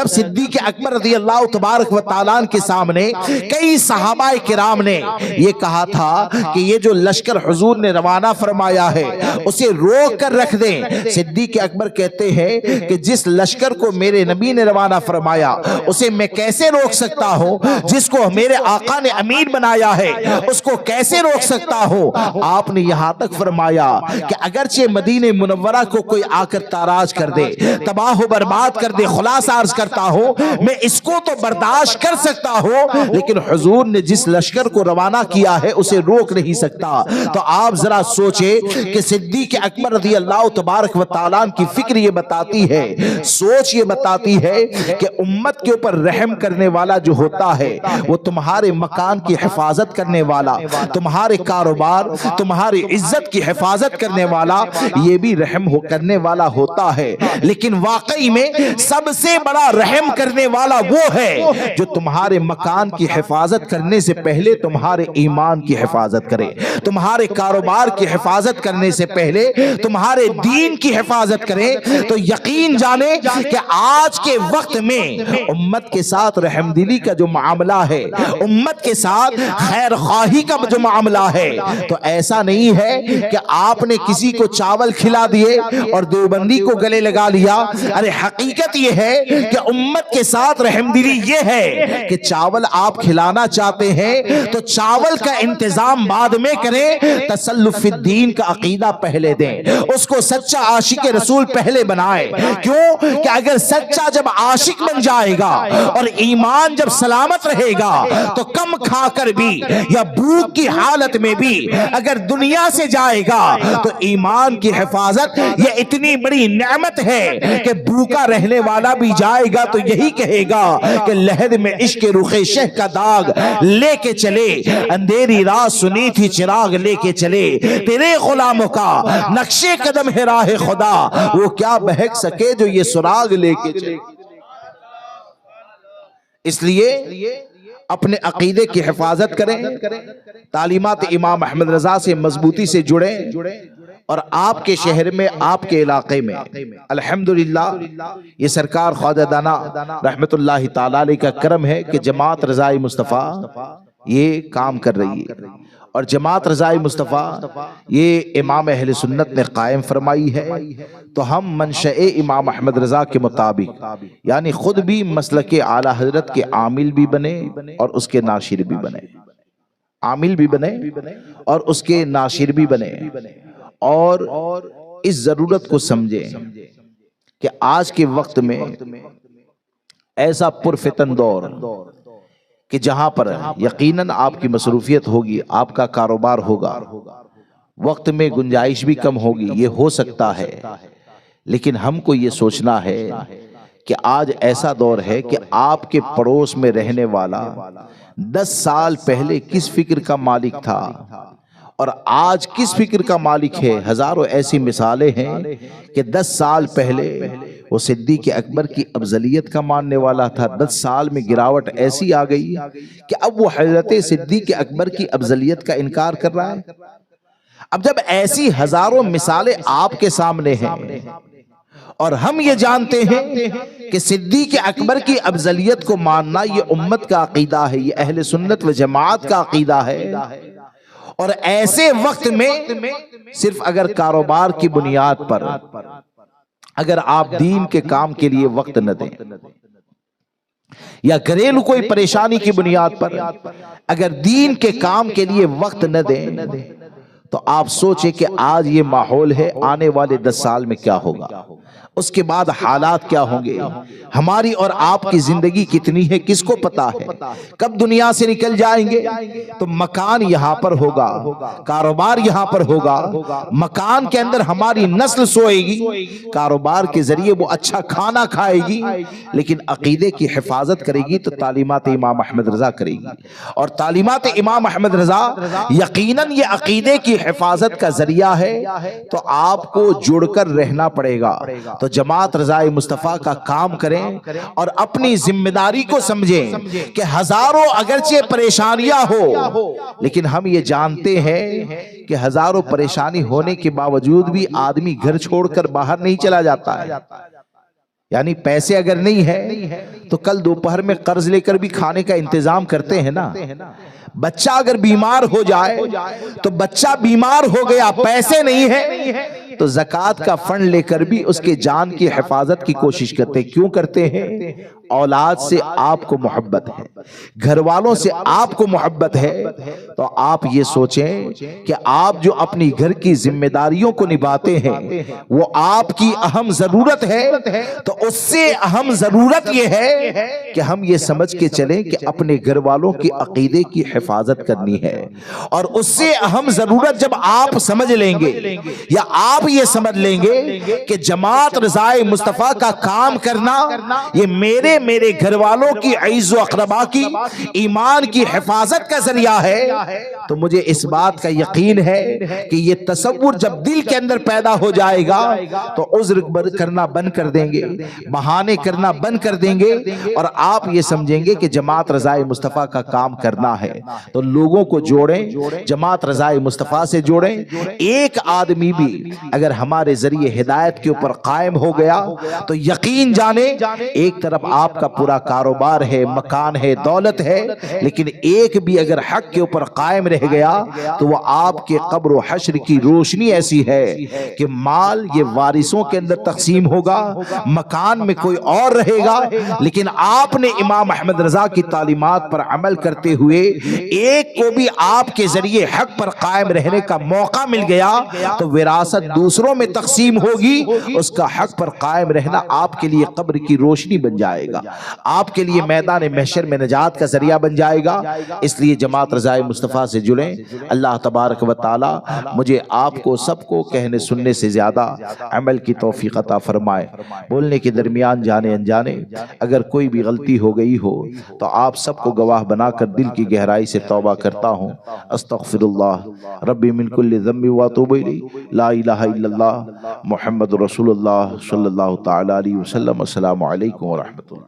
صدیق اکبر رضی اللہ تبارک و تعالیٰ کے سامنے کئی صحابہ کرام نے یہ کہا تھا کہ یہ جو لشکر حضور نے روانہ فرمایا ہے اسے روک کر رکھ دیں، صدیق اکبر کہتے ہیں کہ جس لشکر کو میرے نبی نے روانہ فرمایا اسے میں کیسے روک سکتا ہوں؟ جس کو میرے آقا نے امیر بنایا ہے اس کو کیسے روک سکتا ہوں؟ آپ نے یہاں تک فرمایا کہ اگرچہ مدینہ منورہ کو کوئی آ کر تاراج کر دے، تباہ و برباد کر دے، خلاصہ عرض کرتا ہوں میں اس کو تو برداشت کر سکتا ہوں، لیکن حضور نے جس لشکر کو روانہ کیا ہے اسے روک نہیں سکتا۔ تو آپ ذرا سوچیں کہ صدیق اکبر رضی اللہ تبارک و تعالیٰ کی فکر یہ بتاتی ہے، سوچ یہ بتاتی ہے کہ امت کے اوپر رحم کرنے والا جو ہوتا ہے وہ تمہارے مکان کی حفاظت کرنے والا، تمہارے کاروبار، تمہاری عزت کی حفاظت کرنے والا، یہ بھی رحم کرنے والا ہوتا ہے، لیکن واقعی میں سب سے بڑا رحم کرنے والا وہ ہے جو تمہارے مکان کی حفاظت کرنے سے پہلے تمہارے ایمان کی حفاظت کرے، تمہارے کاروبار کی حفاظت کرنے سے پہلے تمہارے دین کی حفاظت کرے۔ تو یقین جانے کہ آج کے وقت میں امت کے ساتھ رحم دلی کا جو معاملہ ہے، امت کے ساتھ خیر خواہی کا جو معاملہ ہے، تو ایسا نہیں ہے کہ آپ نے کسی کو چاول کھلا دیے اور دیوبندی کو گلے لگا لیا۔ ارے حقیقت یہ ہے کہ امت کے ساتھ رحم دلی یہ ہے کہ چاول آپ کھلانا چاہتے ہیں تو چاول کا انتظام بعد میں کریں، تسلف الدین کا عقیدہ پہلے دیں، اس کو سچا عاشق رسول پہلے بنائیں۔ کیوں کہ اگر سچا جب عاشق بن جائے گا اور ایمان جب سلامت رہے گا تو کم کھا کر بھی یا بھوک کی حالت میں بھی اگر دنیا سے جائے گا تو ایمان کی حفاظت یہ اتنی بڑی نعمت ہے کہ بھوکا رہنے والا بھی جائے گا تو یہی کہے گا کہ لہد میں عشق رخ شہ کا داغ لے کے چلے، اندھیری رات سنی تھی چراغ لے کے چلے، تیرے غلاموں کا نقشے قدم ہے راہ خدا، وہ کیا بہک سکے جو یہ سراغ لے کے چلے۔ اس لیے اپنے عقیدے کی حفاظت کریں، تعلیمات امام احمد رضا سے مضبوطی سے جڑیں، اور آپ کے شہر میں، آپ کے علاقے میں الحمدللہ یہ سرکار خواجہ دانا رحمت اللہ تعالی علیہ کا کرم ہے کہ جماعت رضائے مصطفیٰ یہ کام کر رہی ہے، اور جماعت رضائے مصطفیٰ یہ امام اہل سنت نے قائم فرمائی ہے۔ تو ہم منشأ امام احمد رضا کے مطابق یعنی خود بھی مسلک اعلیٰ حضرت کے عامل بھی بنے اور اس کے ناشر بھی بنے، عامل بھی بنے اور اس کے ناشر بھی بنے، اور اس ضرورت کو سمجھیں کہ آج کے وقت میں ایسا پرفتن دور کہ جہاں پر یقیناً آپ کی مصروفیت ہوگی، آپ کا کاروبار ہوگا، وقت میں گنجائش بھی کم ہوگی، یہ ہو سکتا ہے، لیکن ہم کو یہ سوچنا ہے کہ آج ایسا دور ہے کہ آپ کے پڑوس میں رہنے والا 10 سال پہلے کس فکر کا مالک تھا اور آج کس فکر کا مالک ہے۔ ہزاروں ایسی مثالیں ہیں کہ 10 سال پہلے وہ صدیق اکبر کی افضلیت کا ماننے والا تھا، 10 سال میں گراوٹ ایسی آ گئی کہ اب وہ حضرت صدیق اکبر کی افضلیت کا انکار کر رہا ہے۔ اب جب ایسی ہزاروں مثالیں آپ کے سامنے ہیں اور ہم یہ جانتے ہیں کہ صدیق اکبر کی افضلیت کو ماننا یہ امت کا عقیدہ ہے، یہ اہل سنت و جماعت کا عقیدہ ہے، اور ایسے وقت میں صرف اگر کاروبار کی بنیاد پر اگر آپ دین کے کام کے لیے وقت نہ دیں یا گھریلو کوئی پریشانی کی بنیاد پر اگر دین کے کام کے لیے وقت نہ دیں تو آپ سوچیں کہ آج یہ ماحول ہے، آنے والے 10 سال میں کیا ہوگا، اس کے بعد حالات کیا ہوں گے، ہماری اور آپ کی زندگی کتنی ہے کس کو پتا ہے، کب دنیا سے نکل جائیں گے۔ تو مکان یہاں پر ہوگا، کاروبار یہاں پر ہوگا، مکان کے اندر ہماری نسل سوئے گی، کاروبار کے ذریعے وہ اچھا کھانا کھائے گی، لیکن عقیدے کی حفاظت کرے گی تو تعلیمات امام احمد رضا کرے گی، اور تعلیمات امام احمد رضا یقیناً یہ عقیدے کی حفاظت کا ذریعہ ہے، تو آپ کو جڑ کر رہنا پڑے گا۔ تو جماعت رضائے مصطفیٰ کا کام کریں اور اپنی ذمہ داری کو سمجھیں کہ ہزاروں اگرچہ پریشانیاں ہو، لیکن ہم یہ جانتے ہیں کہ ہزاروں پریشانی ہونے کے باوجود بھی آدمی گھر چھوڑ کر باہر نہیں چلا جاتا ہے، یعنی پیسے اگر نہیں ہے تو کل دوپہر میں قرض لے کر بھی کھانے کا انتظام کرتے ہیں نا۔ بچہ اگر بیمار ہو جائے تو بچہ بیمار ہو گیا، پیسے نہیں ہے تو زکوٰۃ کا فنڈ لے کر بھی اس کے جان کی حفاظت کی کوشش کرتے۔ کیوں کرتے ہیں؟ اولاد سے آپ کو محبت ہے، گھر والوں سے آپ کو محبت ہے، تو آپ یہ سوچیں کہ آپ جو اپنی گھر کی ذمہ داریوں کو نبھاتے ہیں وہ آپ کی اہم ضرورت ہے، تو اس سے اہم ضرورت یہ ہے کہ ہم یہ سمجھ کے چلیں کہ اپنے گھر والوں کی عقیدے کی حفاظت کرنی ہے، اور اس سے اہم ضرورت جب آپ سمجھ لیں گے یا آپ یہ سمجھ لیں گے کہ جماعت رضائے مصطفیٰ کا کام کرنا یہ میرے گھر والوں کی عز و اقربا کی ایمان کی حفاظت کا ذریعہ ہے، تو مجھے اس بات کا یقین ہے کہ یہ تصور جب دل کے اندر پیدا ہو جائے گا تو عذر کرنا بند کر دیں گے، بہانے کرنا بند کر دیں گے، اور آپ یہ سمجھیں گے کہ جماعت رضائے مصطفیٰ کا کام کرنا ہے۔ تو لوگوں کو جوڑیں، جماعت رضائے مصطفیٰ سے جوڑیں۔ ایک آدمی بھی اگر ہمارے ذریعے ہدایت کے اوپر قائم ہو گیا تو یقین جانے ایک طرف آپ کا پورا کاروبار ہے، مکان ہے، دولت ہے، لیکن ایک بھی اگر حق کے اوپر قائم رہ گیا تو وہ آپ کے قبر و حشر کی روشنی ایسی ہے کہ مال یہ وارثوں کے اندر تقسیم ہوگا، مکان میں کوئی اور رہے گا، لیکن آپ نے امام احمد رضا کی تعلیمات پر عمل کرتے ہوئے ایک کو بھی آپ کے ذریعے حق پر قائم رہنے کا موقع مل گیا تو وراثت دوسروں میں تقسیم ہوگی، اس کا حق پر قائم رہنا آپ کے لیے قبر کی روشنی بن جائے گا۔ گا، آپ کے لیے میدان محشر میں نجات کا ذریعہ بن جائے گا۔ اس لیے جماعت رضائے مصطفیٰ سے جڑیں۔ اللہ تبارک و تعالی مجھے آپ کو سب کو کہنے سننے سے زیادہ عمل کی توفیق عطا فرمائے۔ بولنے کے درمیان جانے انجانے اگر کوئی بھی غلطی ہو گئی ہو تو آپ سب کو گواہ بنا کر دل کی گہرائی سے توبہ کرتا ہوں۔ استغفر اللہ ربی من کل ذنب واتوب الیہ، لا الہ الا اللہ محمد رسول اللہ صلی اللہ تعالی علیہ وسلم۔ السلام علیکم ورحمۃ اللہ۔